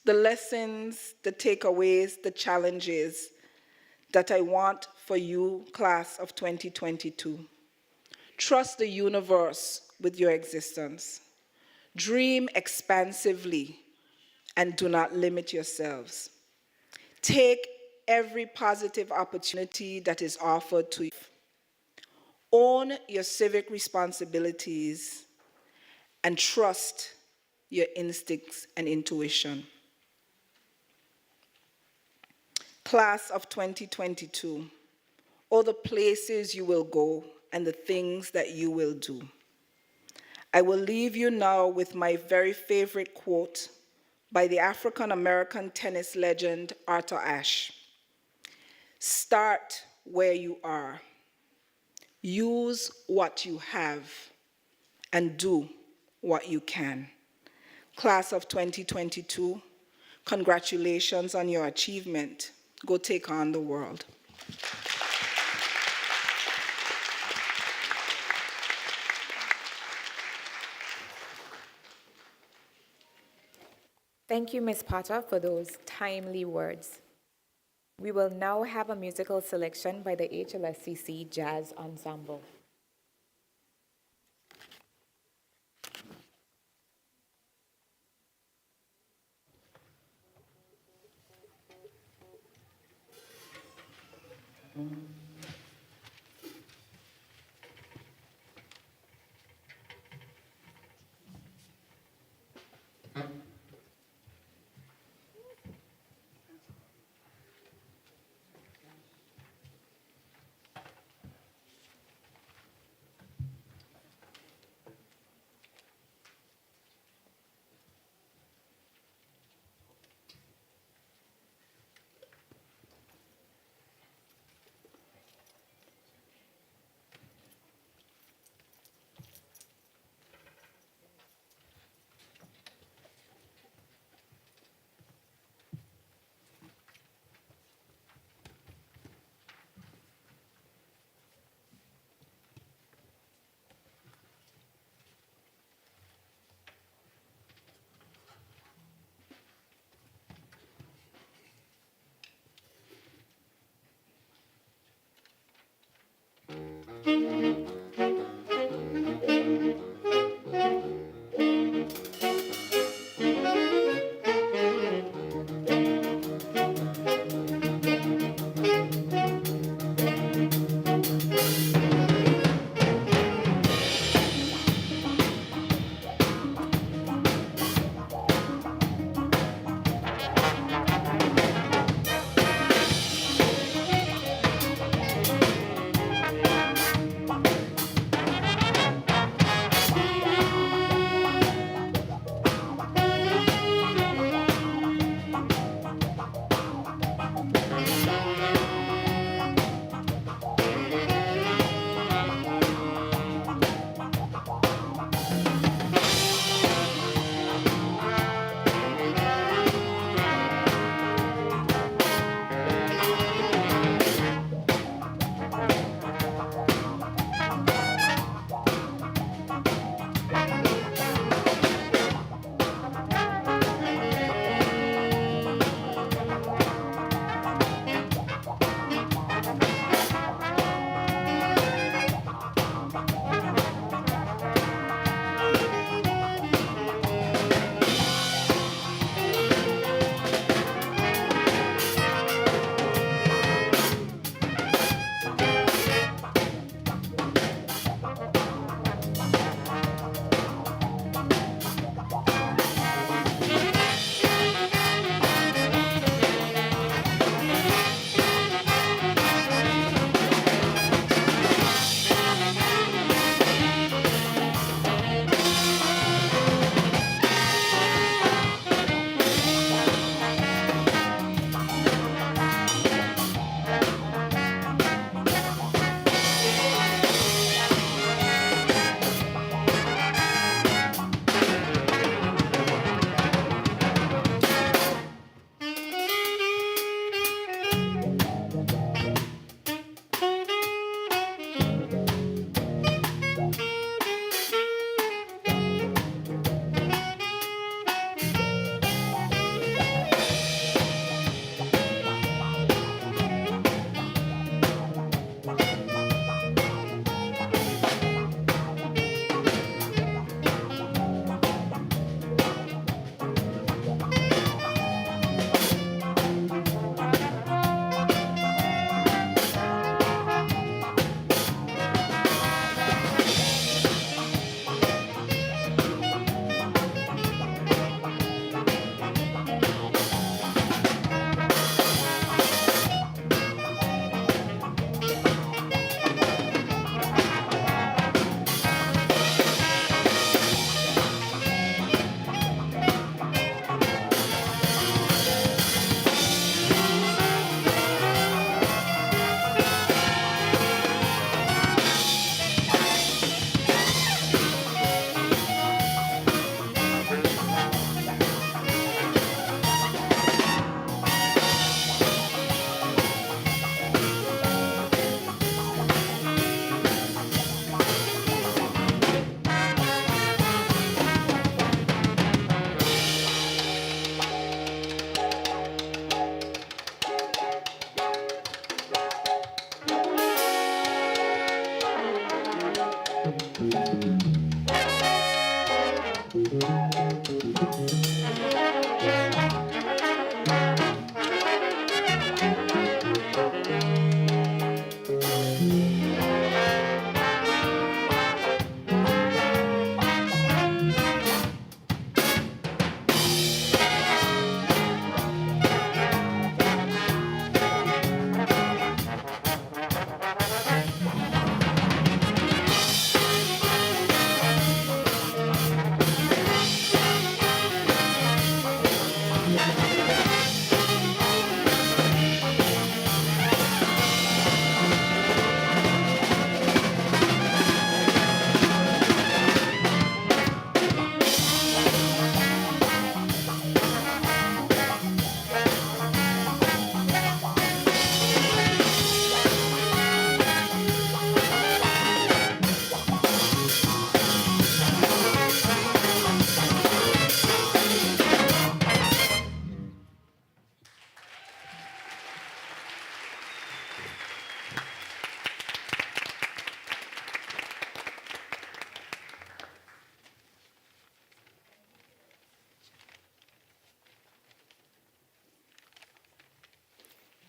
the lessons, the takeaways, the challenges that I want for you, class of 2022. Trust the universe with your existence. Dream expansively and do not limit yourselves. Take every positive opportunity that is offered to you. Own your civic responsibilities and trust your instincts and intuition. Class of 2022, all the places you will go and the things that you will do. I will leave you now with my very favorite quote by the African-American tennis legend Arthur Ashe. Start where you are. Use what you have and do what you can. Class of 2022, congratulations on your achievement. Go take on the world. Thank you, Ms. Potter, for those timely words. We will now have a musical selection by the HLSCC Jazz Ensemble.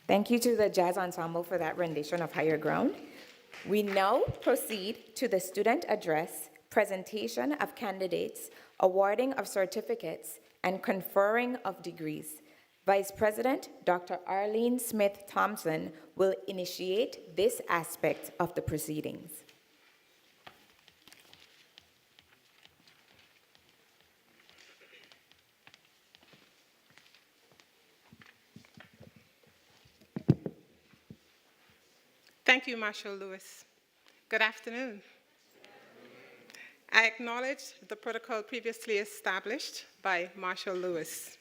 Thank you to the Jazz Ensemble for that rendition of Higher Ground. We now proceed to the student address, presentation of candidates, awarding of certificates, and conferring of degrees. Vice President Dr. Arlene Smith Thompson will initiate this aspect of the proceedings. Thank you, Marshall Lewis. Good afternoon. I acknowledge the protocol previously established by Marshall Lewis.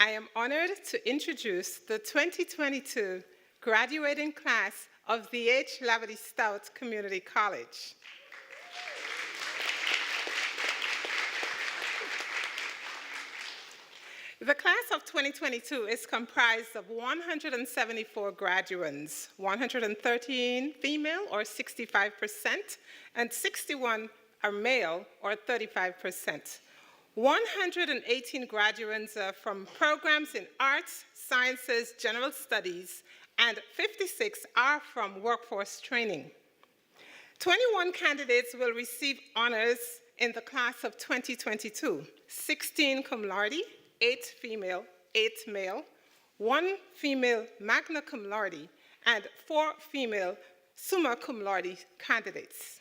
I am honored to introduce the 2022 graduating class of the H. Lavity Stout Community College. The class of 2022 is comprised of 174 graduands, 113 female, or 65%, and 61 are male, or 35%. 118 graduands are from programs in arts, sciences, general studies, and 56 are from workforce training. 21 candidates will receive honors in the class of 2022, 16 cum laude, 8 female, 8 male, 1 female magna cum laude, and 4 female summa cum laude candidates.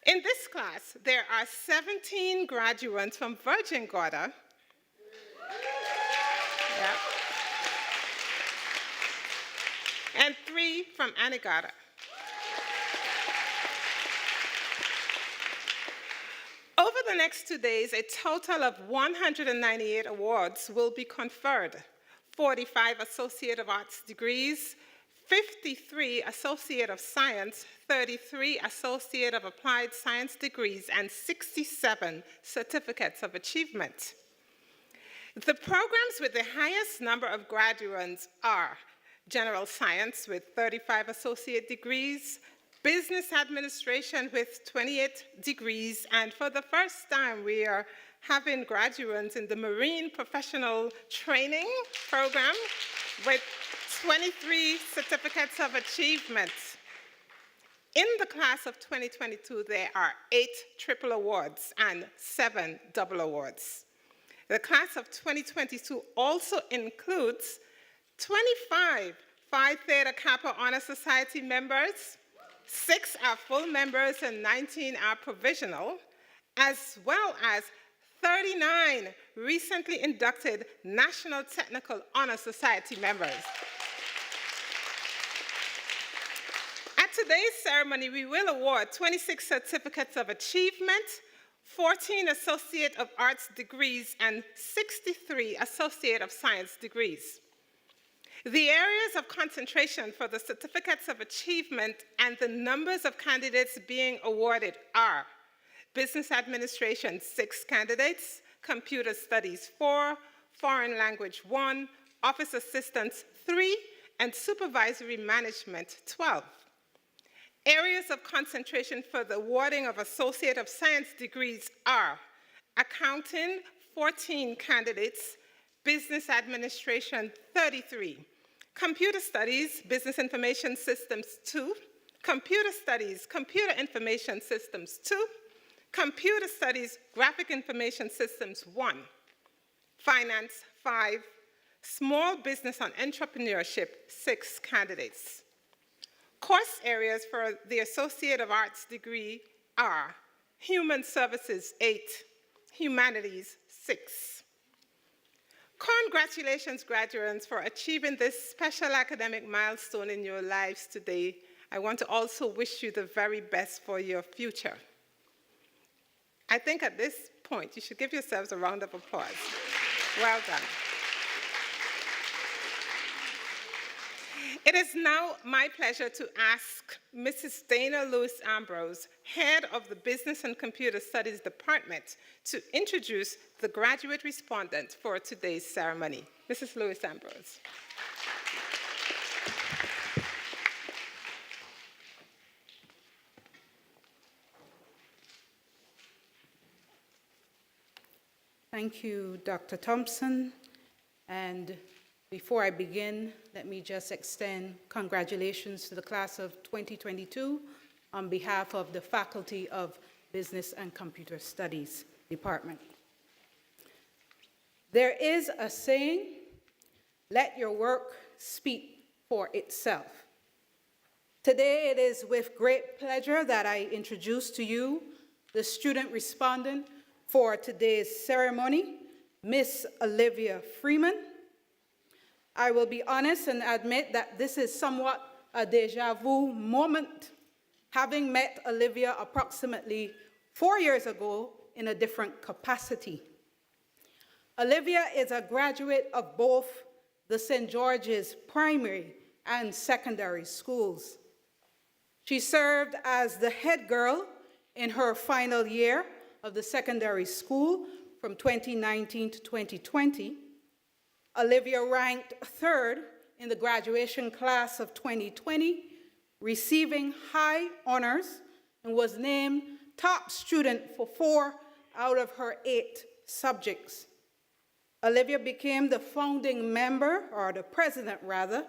In this class, there are 17 graduates from Virgin Gorda, and 3 from Anegada. Over the next 2 days, a total of 198 awards will be conferred: 45 Associate of Arts degrees, 53 Associate of Science, 33 Associate of Applied Science degrees, and 67 Certificates of Achievement. The programs with the highest number of graduates are General Science with 35 Associate degrees, Business Administration with 28 degrees, and for the first time, we are having graduates in the Marine Professional Training Program with 23 Certificates of Achievement. In the class of 2022, there are 8 triple awards and 7 double awards. The class of 2022 also includes 25 Phi Theta Kappa Honor Society members, 6 are full members and 19 are provisional, as well as 39 recently inducted National Technical Honor Society members. At today's ceremony, we will award 26 Certificates of Achievement, 14 Associate of Arts degrees, and 63 Associate of Science degrees. The areas of concentration for the Certificates of Achievement and the numbers of candidates being awarded are Business Administration, 6 candidates, Computer Studies, 4, Foreign Language, 1, Office Assistance, 3, and Supervisory Management, 12. Areas of concentration for the awarding of Associate of Science degrees are Accounting, 14 candidates, Business Administration, 33. Computer Studies, Business Information Systems, 2. Computer Studies, Computer Information Systems, 2. Computer Studies, Graphic Information Systems, 1. Finance, 5. Small Business and Entrepreneurship, 6 candidates. Course areas for the Associate of Arts degree are Human Services, 8. Humanities, 6. Congratulations, graduates, for achieving this special academic milestone in your lives today. I want to also wish you the very best for your future. I think at this point, you should give yourselves a round of applause. Well done. It is now my pleasure to ask Mrs. Dana Lewis Ambrose, head of the Business and Computer Studies Department, to introduce the graduate respondent for today's ceremony. Mrs. Lewis Ambrose. Thank you, Dr. Thompson, and Before I begin, let me just extend congratulations to the class of 2022 on behalf of the Faculty of Business and Computer Studies Department. There is a saying, let your work speak for itself. Today, it is with great pleasure that I introduce to you the student respondent for today's ceremony, Miss Olivia Freeman. I will be honest and admit that this is somewhat a deja vu moment, having met Olivia approximately 4 years ago in a different capacity. Olivia is a graduate of both the St. George's primary and secondary schools. She served as the head girl in her final year of the secondary school from 2019 to 2020. Olivia ranked third in the graduation class of 2020, receiving high honors, and was named top student for 4 out of her 8 subjects. Olivia became the founding member, or the president rather,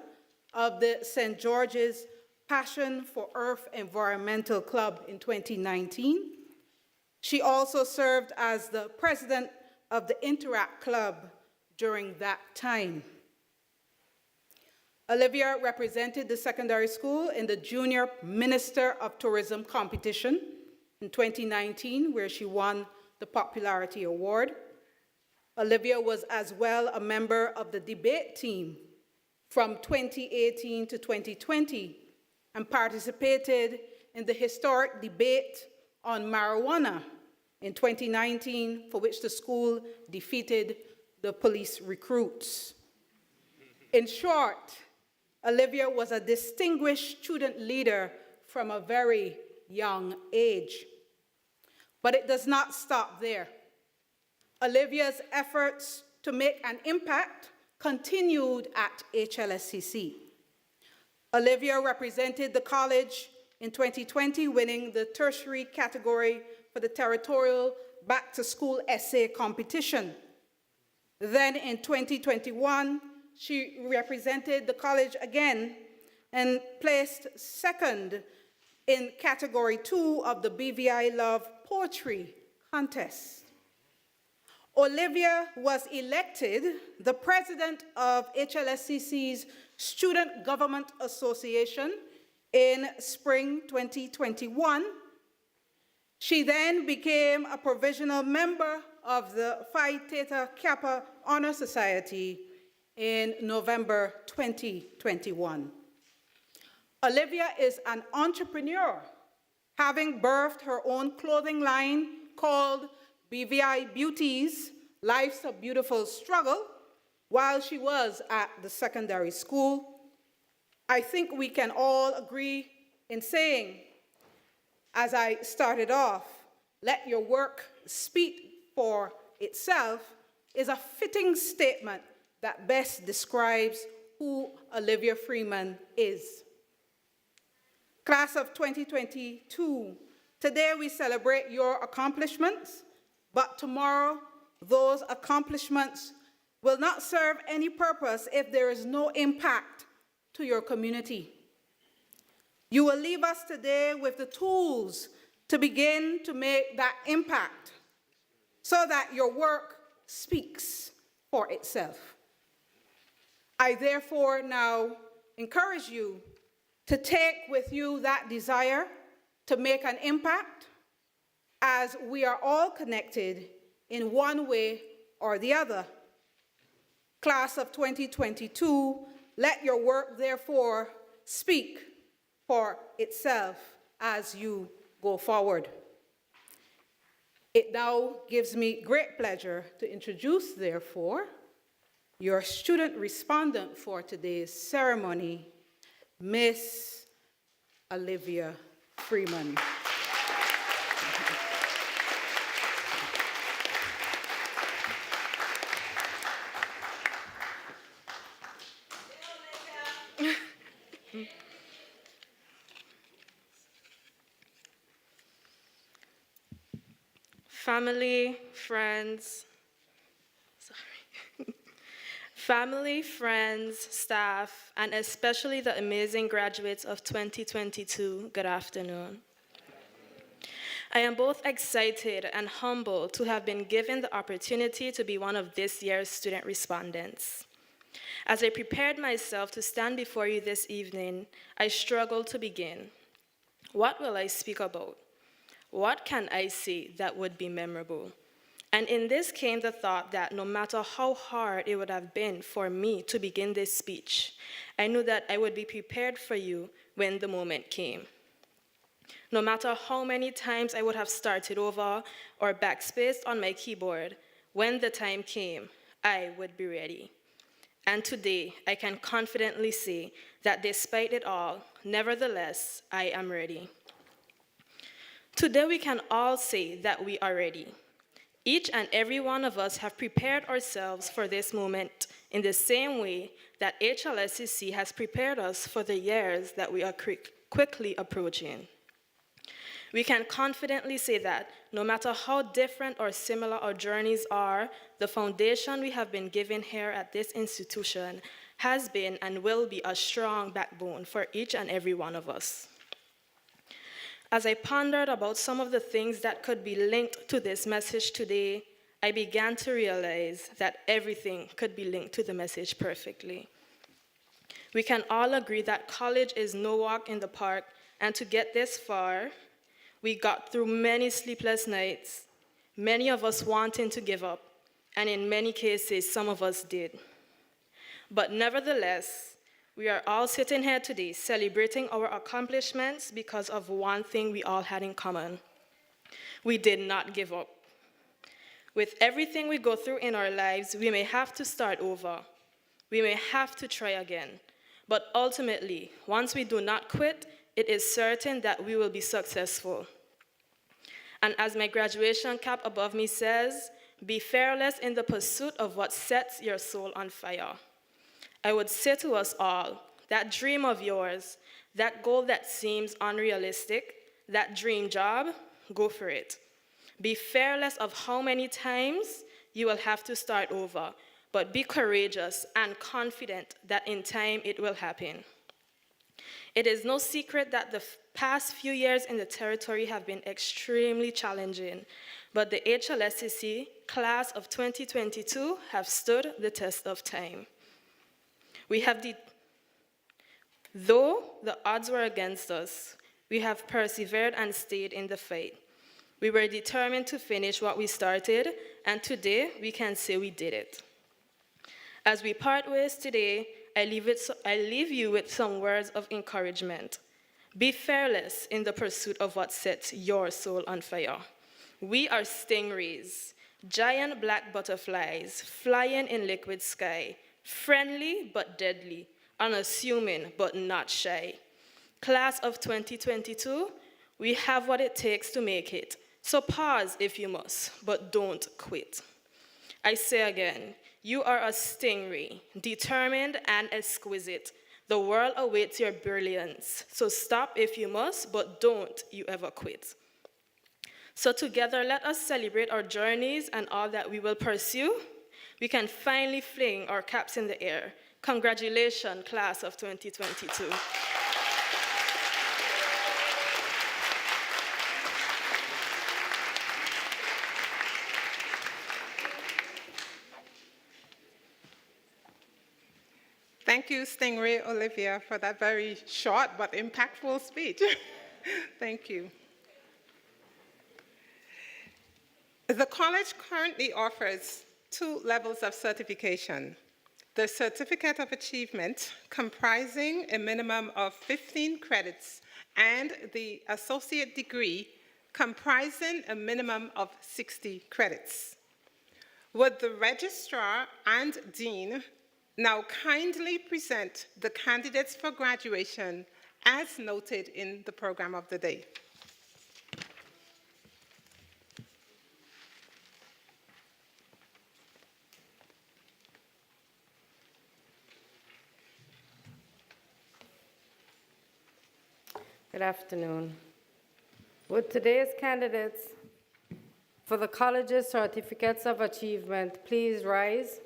of the St. George's Passion for Earth Environmental Club in 2019. She also served as the president of the Interact Club during that time. Olivia represented the secondary school in the Junior Minister of Tourism competition in 2019, where she won the Popularity Award. Olivia was as well a member of the debate team from 2018 to 2020 and participated in the historic debate on marijuana in 2019, for which the school defeated the police recruits. In short, Olivia was a distinguished student leader from a very young age. But it does not stop there. Olivia's efforts to make an impact continued at HLSCC. Olivia represented the college in 2020, winning the tertiary category for the territorial back-to-school essay competition. Then in 2021, she represented the college again and placed second in category 2 of the BVI Love Poetry Contest. Olivia was elected the president of HLSCC's Student Government Association in spring 2021. She then became a provisional member of the Phi Theta Kappa Honor Society in November 2021. Olivia is an entrepreneur, having birthed her own clothing line called BVI Beauties, Life's a Beautiful Struggle, while she was at the secondary school. I think we can all agree in saying, as I started off, let your work speak for itself is a fitting statement that best describes who Olivia Freeman is. Class of 2022, today we celebrate your accomplishments, but tomorrow those accomplishments will not serve any purpose if there is no impact to your community. You will leave us today with the tools to begin to make that impact so that your work speaks for itself. I therefore now encourage you to take with you that desire to make an impact, as we are all connected in one way or the other. Class of 2022, let your work therefore speak for itself as you go forward. It now gives me great pleasure to introduce, therefore, your student respondent for today's ceremony, Miss Olivia Freeman. Family, friends, Family, friends, staff, and especially the amazing graduates of 2022, good afternoon. I am both excited and humbled to have been given the opportunity to be one of this year's student respondents. As I prepared myself to stand before you this evening, I struggled to begin. What will I speak about? What can I say that would be memorable? And in this came the thought that no matter how hard it would have been for me to begin this speech, I knew that I would be prepared for you when the moment came. No matter how many times I would have started over or backspaced on my keyboard, when the time came, I would be ready. And today, I can confidently say that despite it all, nevertheless, I am ready. Today, we can all say that we are ready. Each and every one of us have prepared ourselves for this moment in the same way that HLSCC has prepared us for the years that we are quickly approaching. We can confidently say that no matter how different or similar our journeys are, the foundation we have been given here at this institution has been and will be a strong backbone for each and every one of us. As I pondered about some of the things that could be linked to this message today, I began to realize that everything could be linked to the message perfectly. We can all agree that college is no walk in the park, and to get this far, we got through many sleepless nights, many of us wanting to give up, and in many cases, some of us did. But nevertheless, we are all sitting here today celebrating our accomplishments because of one thing we all had in common. We did not give up. With everything we go through in our lives, we may have to start over. We may have to try again. But ultimately, once we do not quit, it is certain that we will be successful. And as my graduation cap above me says, be fearless in the pursuit of what sets your soul on fire. I would say to us all, that dream of yours, that goal that seems unrealistic, that dream job, go for it. Be fearless of how many times you will have to start over, but be courageous and confident that in time it will happen. It is no secret that the past few years in the territory have been extremely challenging, but the HLSCC class of 2022 have stood the test of time. Though the odds were against us, we have persevered and stayed in the fight. We were determined to finish what we started, and today we can say we did it. As we part ways today, I leave you with some words of encouragement. Be fearless in the pursuit of what sets your soul on fire. We are stingrays, giant black butterflies flying in liquid sky, friendly but deadly, unassuming but not shy. Class of 2022, we have what it takes to make it. So pause if you must, but don't quit. I say again, you are a stingray, determined and exquisite. The world awaits your brilliance. So stop if you must, but don't you ever quit. So together, let us celebrate our journeys and all that we will pursue. We can finally fling our caps in the air. Congratulations, class of 2022. Thank you, Stingray Olivia, for that very short but impactful speech. Thank you. The college currently offers 2 levels of certification. The Certificate of Achievement, comprising a minimum of 15 credits, and the Associate Degree, comprising a minimum of 60 credits. Would the Registrar and Dean now kindly present the candidates for graduation as noted in the program of the day? Good afternoon. Would today's candidates for the college's certificates of achievement please rise?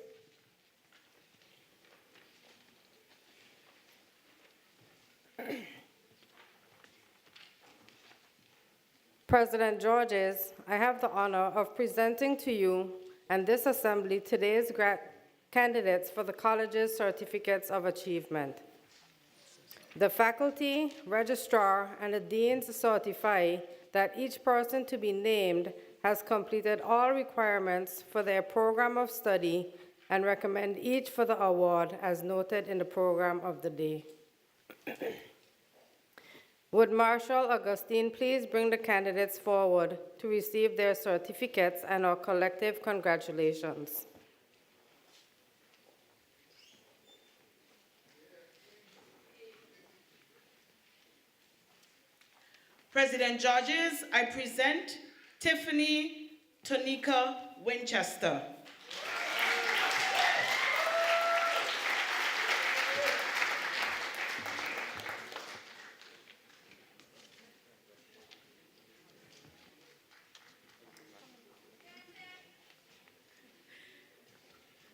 President Georges, I have the honor of presenting to you and this assembly today's candidates for the college's certificates of achievement. The faculty, registrar, and the deans certify that each person to be named has completed all requirements for their program of study and recommend each for the award as noted in the program of the day. Would Marshal Augustine please bring the candidates forward to receive their certificates and our collective congratulations. President Georges, I present Tiffany Tonika Winchester.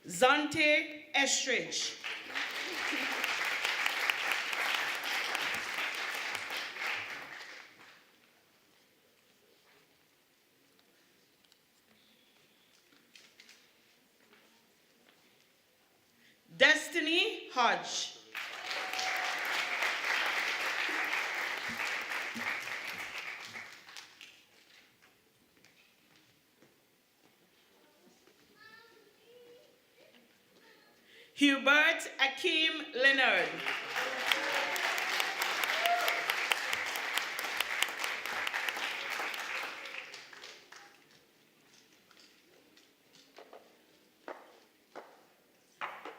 Zante Estridge. Destiny Hodge. Hubert Akeem Leonard.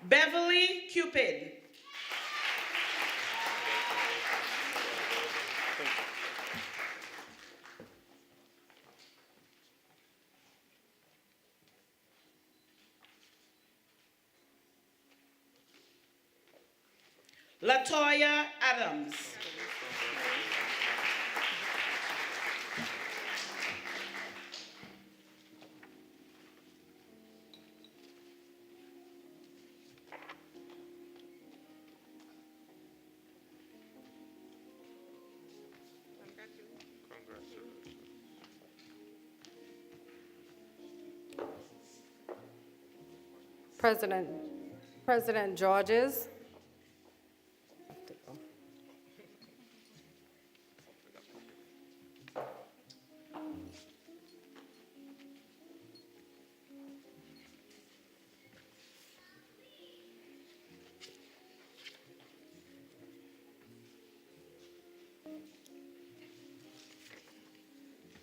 Beverly Cupid. Latoya Adams. President Georges.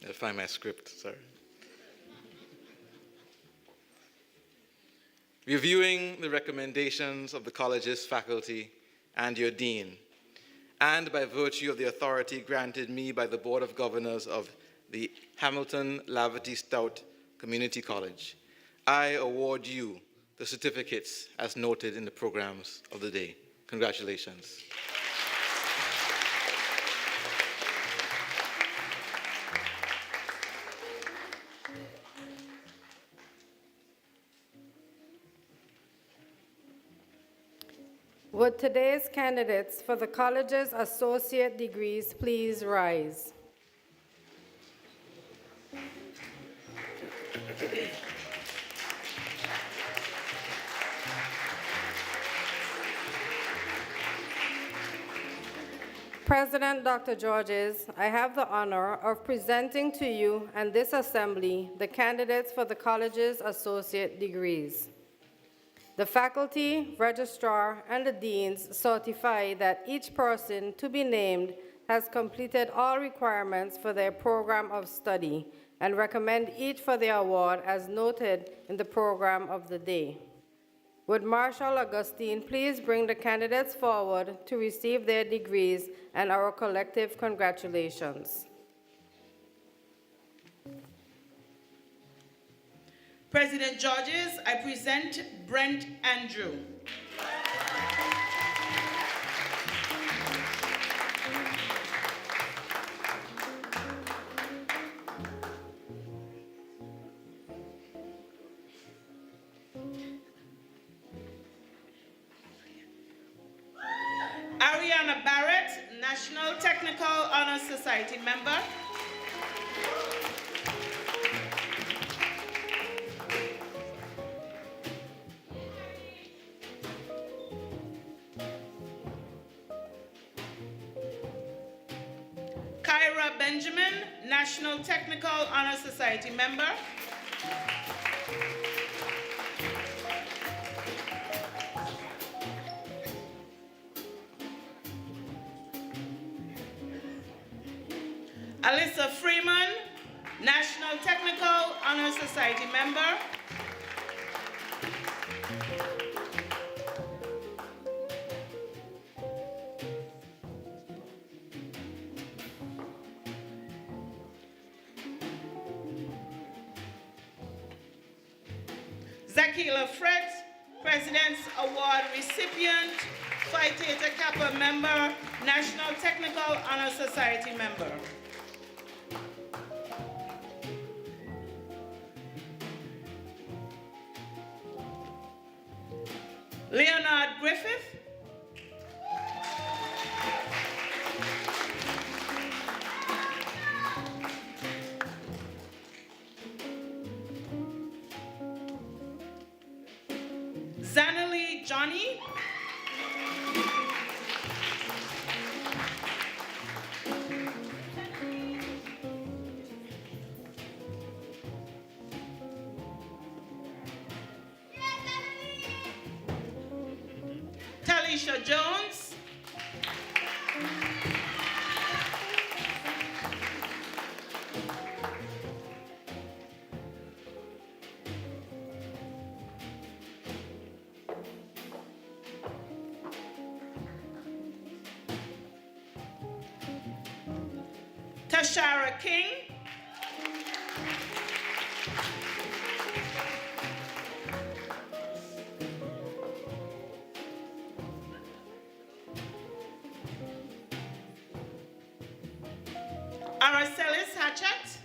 I'll find my script, sorry. Reviewing the recommendations of the college's faculty and your dean, and by virtue of the authority granted me by the Board of Governors of the Hamilton Laverty Stout Community College, I award you the certificates as noted in the programs of the day. Congratulations. Would today's candidates for the college's associate degrees please rise? President Dr. Georges, I have the honor of presenting to you and this assembly the candidates for the college's associate degrees. The faculty, registrar, and the deans certify that each person to be named has completed all requirements for their program of study and recommend each for the award as noted in the program of the day. Would Marshal Augustine please bring the candidates forward to receive their degrees and our collective congratulations. President Georges, I present Brent Andrew. Ariana Barrett, National Technical Honor Society member. Kyra Benjamin, National Technical Honor Society member. Alyssa Freeman, National Technical Honor Society member. Zakila Fred, President's Award recipient, Phi Theta Kappa member, National Technical Honor Society member. Leonard Griffith. Zanali Johnny. Talisha Jones. Tashara King. Aracelis Hatchet.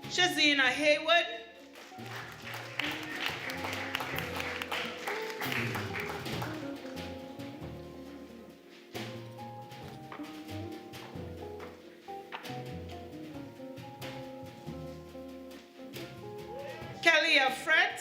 Shazina Haywood. Kelly Fred.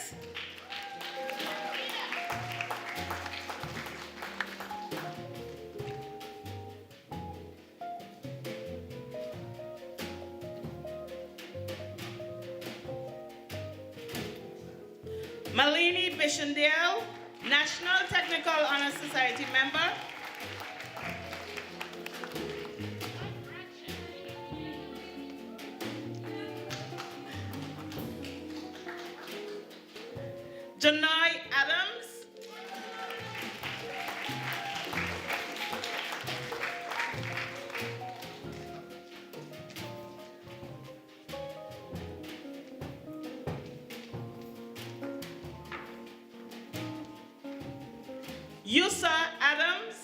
Malini Bishendale, National Technical Honor Society member. Janai Adams. Yusa Adams.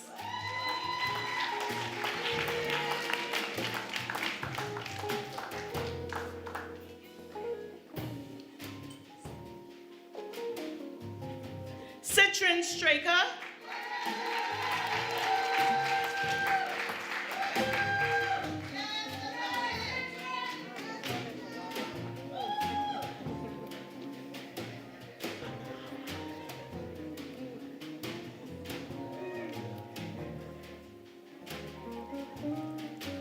Citrin Straker.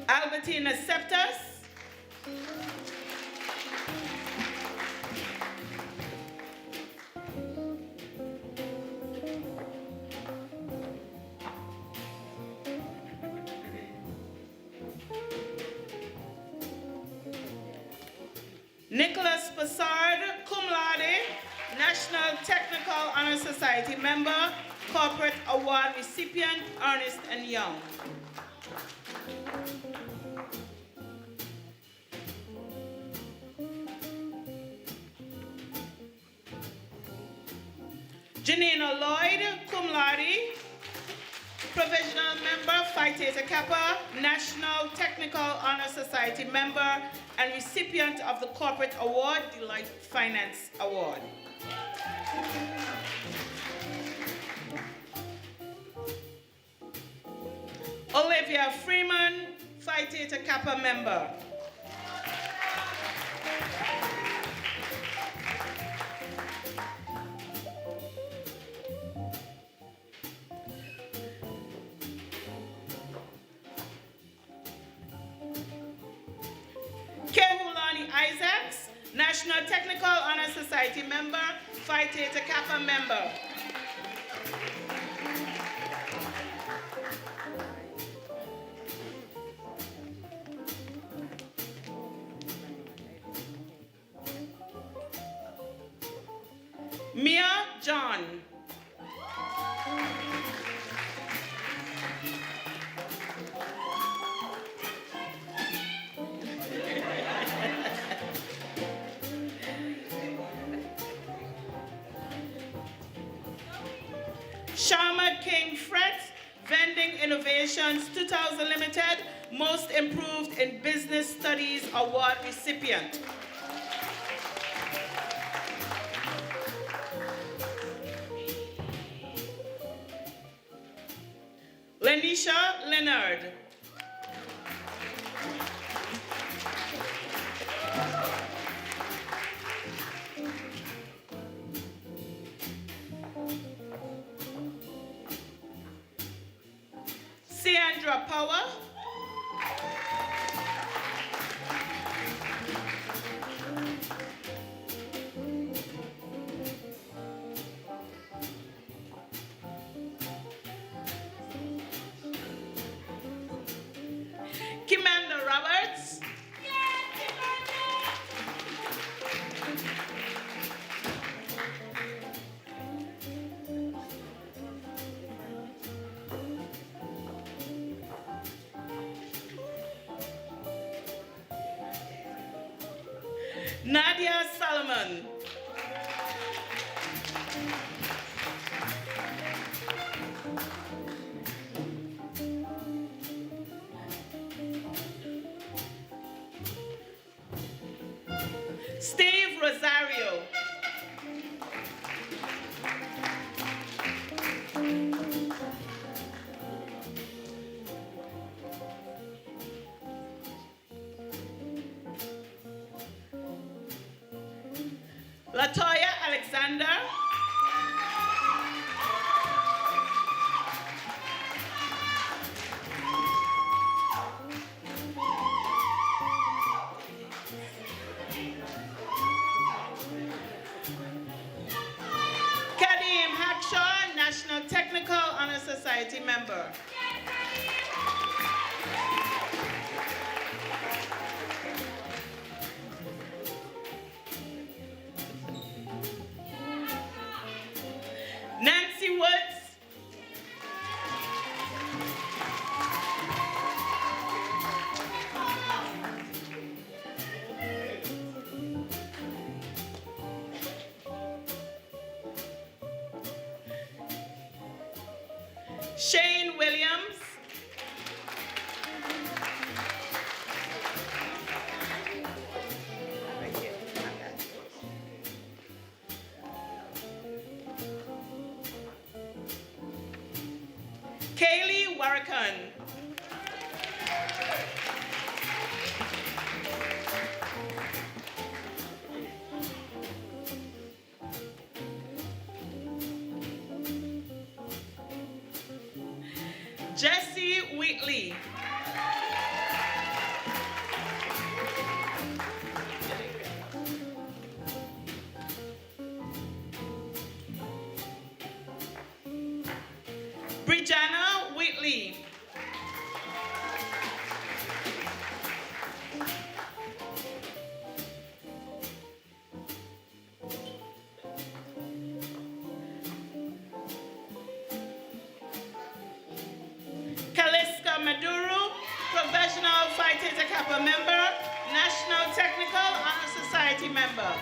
Albertina Septus. Nicholas Passard, cum laude, National Technical Honor Society member, Corporate Award recipient, Ernest & Young. Janina Lloyd, cum laude, provisional member, Phi Theta Kappa, National Technical Honor Society member, and recipient of the Corporate Award, Deloitte Finance Award. Olivia Freeman, Phi Theta Kappa member. Kehulani Isaacs, National Technical Honor Society member, Phi Theta Kappa member. Mia John. Sharma King Fret, Vending Innovations 2000 Limited, Most Improved in Business Studies Award recipient. Lenisha Leonard. Sandra Power. Kimanda Roberts. Nadia Solomon. Steve Rosario. Latoya Alexander. Kadeem Hackshaw, National Technical Honor Society member. Nancy Woods. Shane Williams. Kaylee Warrican. Jesse Wheatley. Bridjana Whitley. Kaliska Maduro, Professional Phi Theta Kappa member, National Technical Honor Society member.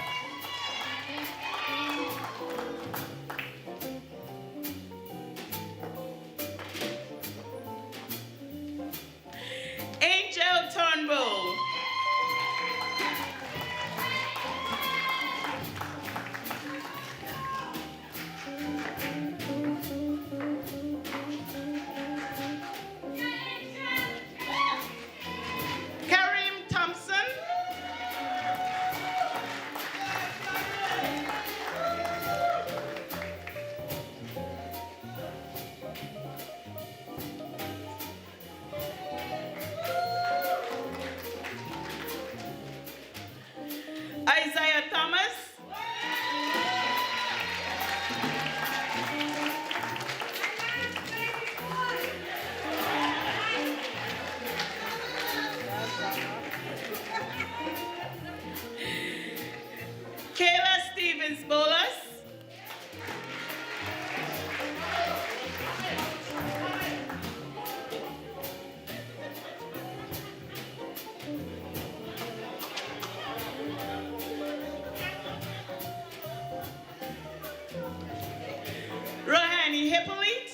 Angel Turnbull. Isaiah Thomas. Kayla Stevens Bolas. Rohani Hippolyte.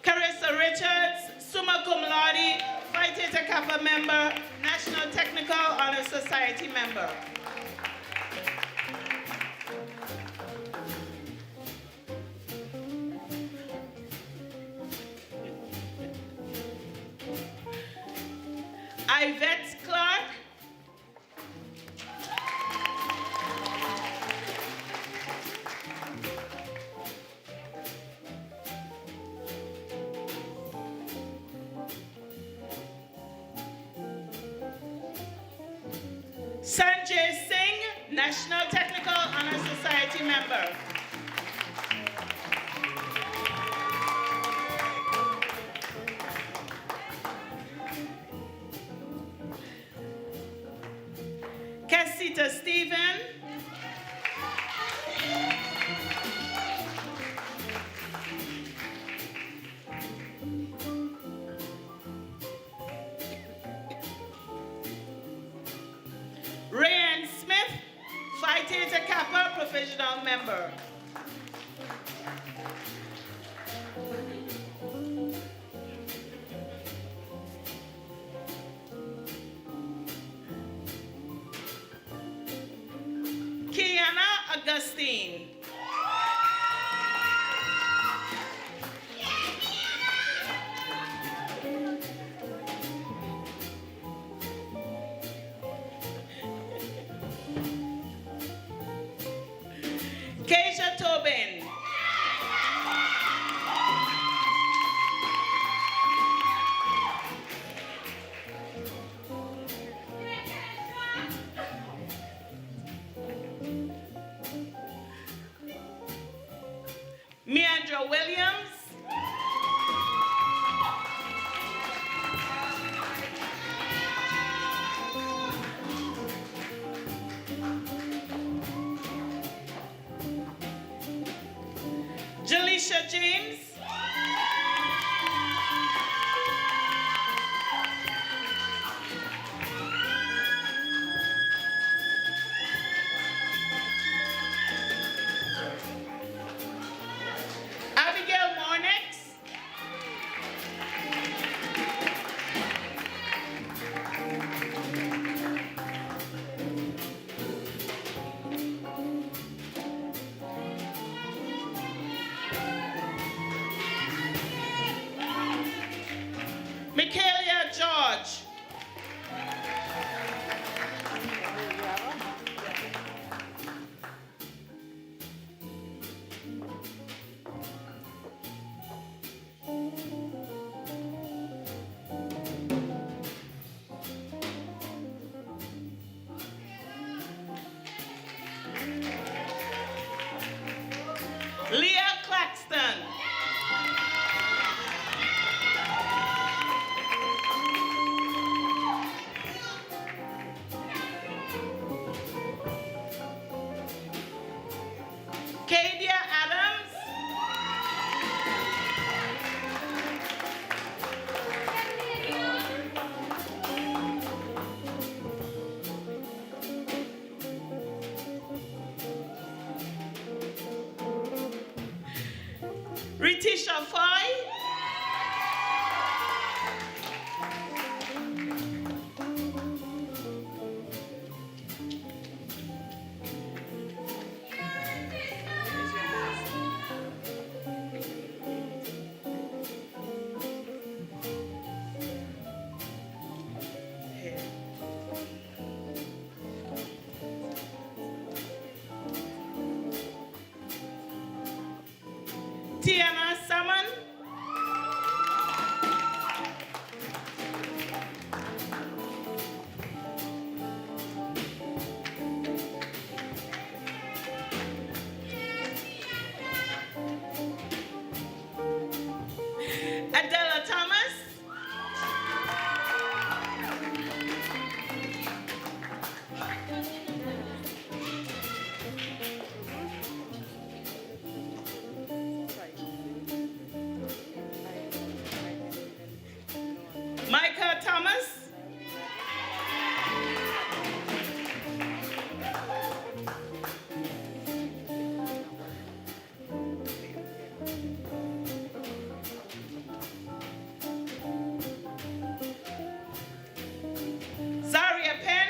Carissa Richards, summa cum laude, Phi Theta Kappa member, National Technical Honor Society member. Yvette Clark. Sanjay Singh, National Technical Honor Society member. Cassita Stephen. Rayan Smith, Phi Theta Kappa professional member. Kiana Augustine. Keisha Tobin. Meandra Williams. Jaleisha James. Abigail Mornix. Michaelia George. Leah Claxton. Kadia Adams. Ritisha Foy. Tiana Salmon. Adela Thomas. Micah Thomas. Zaria Penn.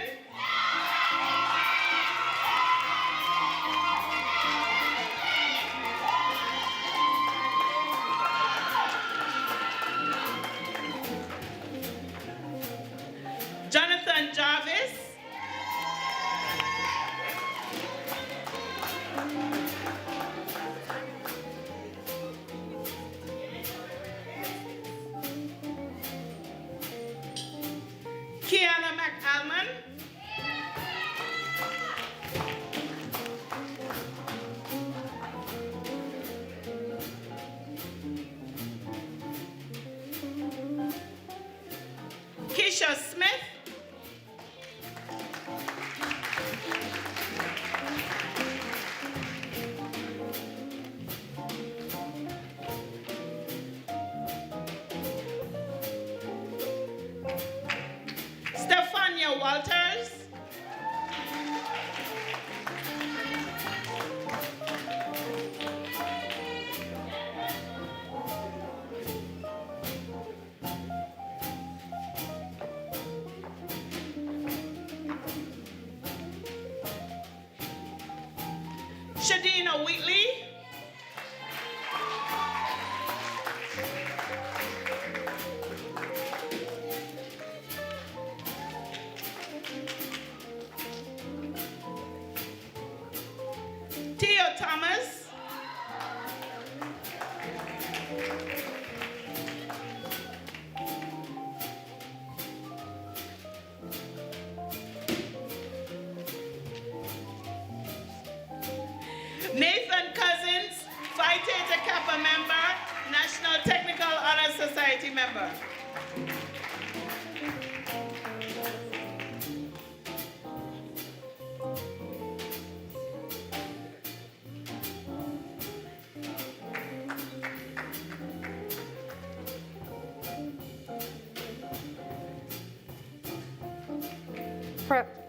Jonathan Jarvis. Kiana McAlmon. Keisha Smith. Stefania Walters. Shadina Wheatley. Theo Thomas. Nathan Cousins, Phi Theta Kappa member, National Technical Honor Society member.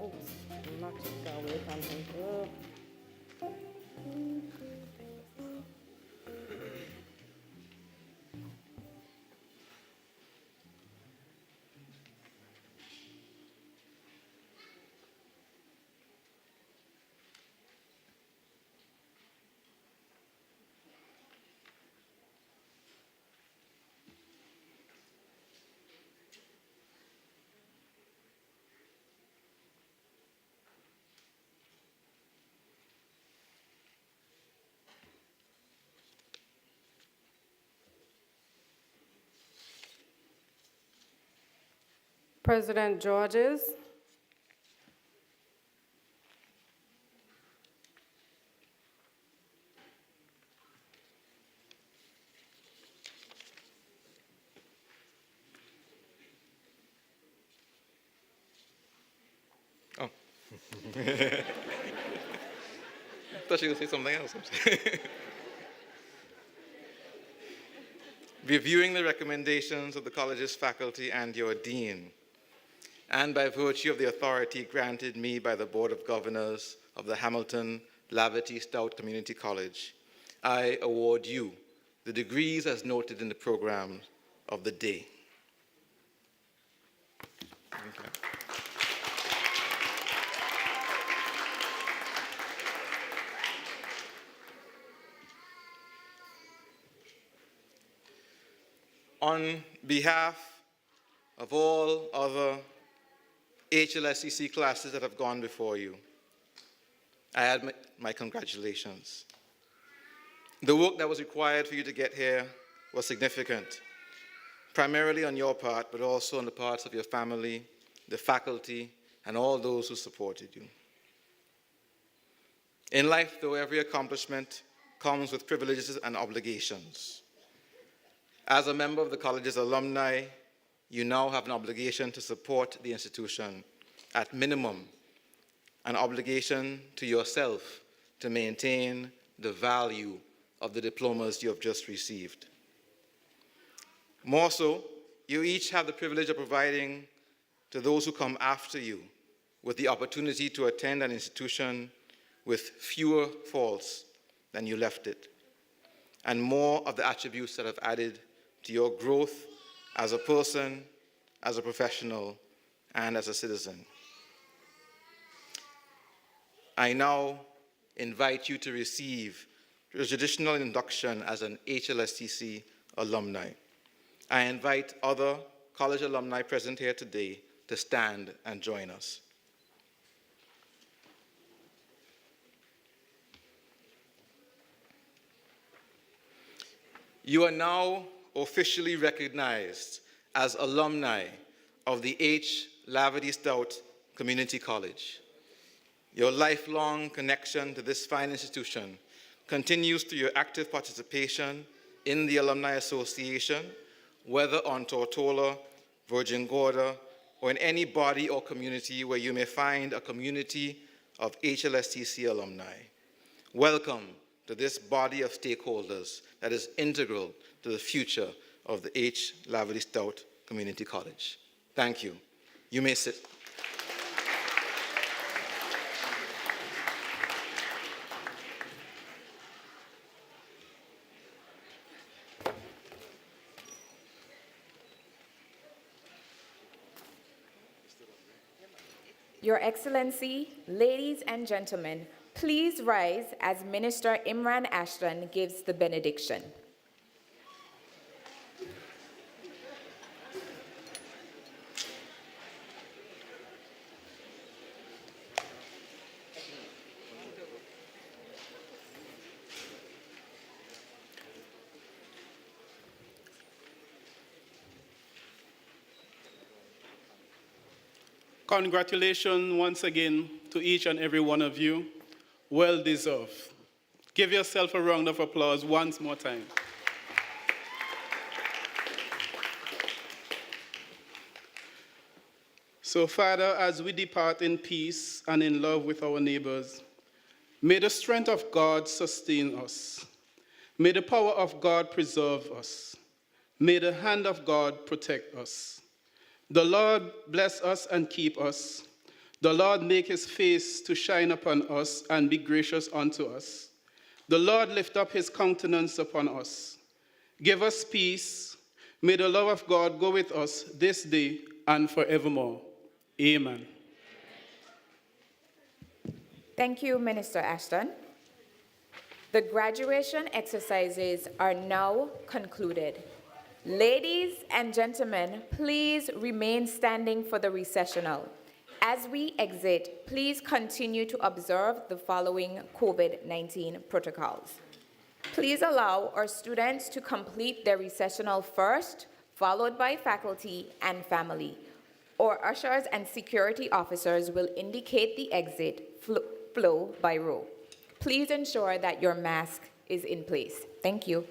Oops, not too far away from him. Oh. President Georges, Oh. I thought you were going to say something else. Reviewing the recommendations of the college's faculty and your dean, and by virtue of the authority granted me by the Board of Governors of the Hamilton Lavity Stout Community College, I award you the degrees as noted in the program of the day. Thank you. On behalf of all other HLSCC classes that have gone before you, I add my congratulations. The work that was required for you to get here was significant, primarily on your part, but also on the parts of your family, the faculty, and all those who supported you. In life, though, every accomplishment comes with privileges and obligations. As a member of the college's alumni, you now have an obligation to support the institution, at minimum, an obligation to yourself to maintain the value of the diplomas you have just received. More so, you each have the privilege of providing to those who come after you with the opportunity to attend an institution with fewer faults than you left it, and more of the attributes that have added to your growth as a person, as a professional, and as a citizen. I now invite you to receive the traditional induction as an HLSCC alumni. I invite other college alumni present here today to stand and join us. You are now officially recognized as alumni of the H. Laverty Stout Community College. Your lifelong connection to this fine institution continues through your active participation in the Alumni Association, whether on Tortola, Virgin Gorda, or in any body or community where you may find a community of HLSCC alumni. Welcome to this body of stakeholders that is integral to the future of the H. Laverty Stout Community College. Thank you. You may sit. Your Excellency, ladies and gentlemen, please rise as Minister Imran Ashton gives the benediction. Congratulations once again to each and every one of you. Well deserved. Give yourself a round of applause once more time. So, Father, as we depart in peace and in love with our neighbors, may the strength of God sustain us. May the power of God preserve us. May the hand of God protect us. The Lord bless us and keep us. The Lord make his face to shine upon us and be gracious unto us. The Lord lift up his countenance upon us. Give us peace. May the love of God go with us this day and forevermore. Amen. Thank you, Minister Ashton. The graduation exercises are now concluded. Ladies and gentlemen, please remain standing for the recessional. As we exit, please continue to observe the following COVID-19 protocols. Please allow our students to complete their recessional first, followed by faculty and family. Our ushers and security officers will indicate the exit flow by row. Please ensure that your mask is in place. Thank you.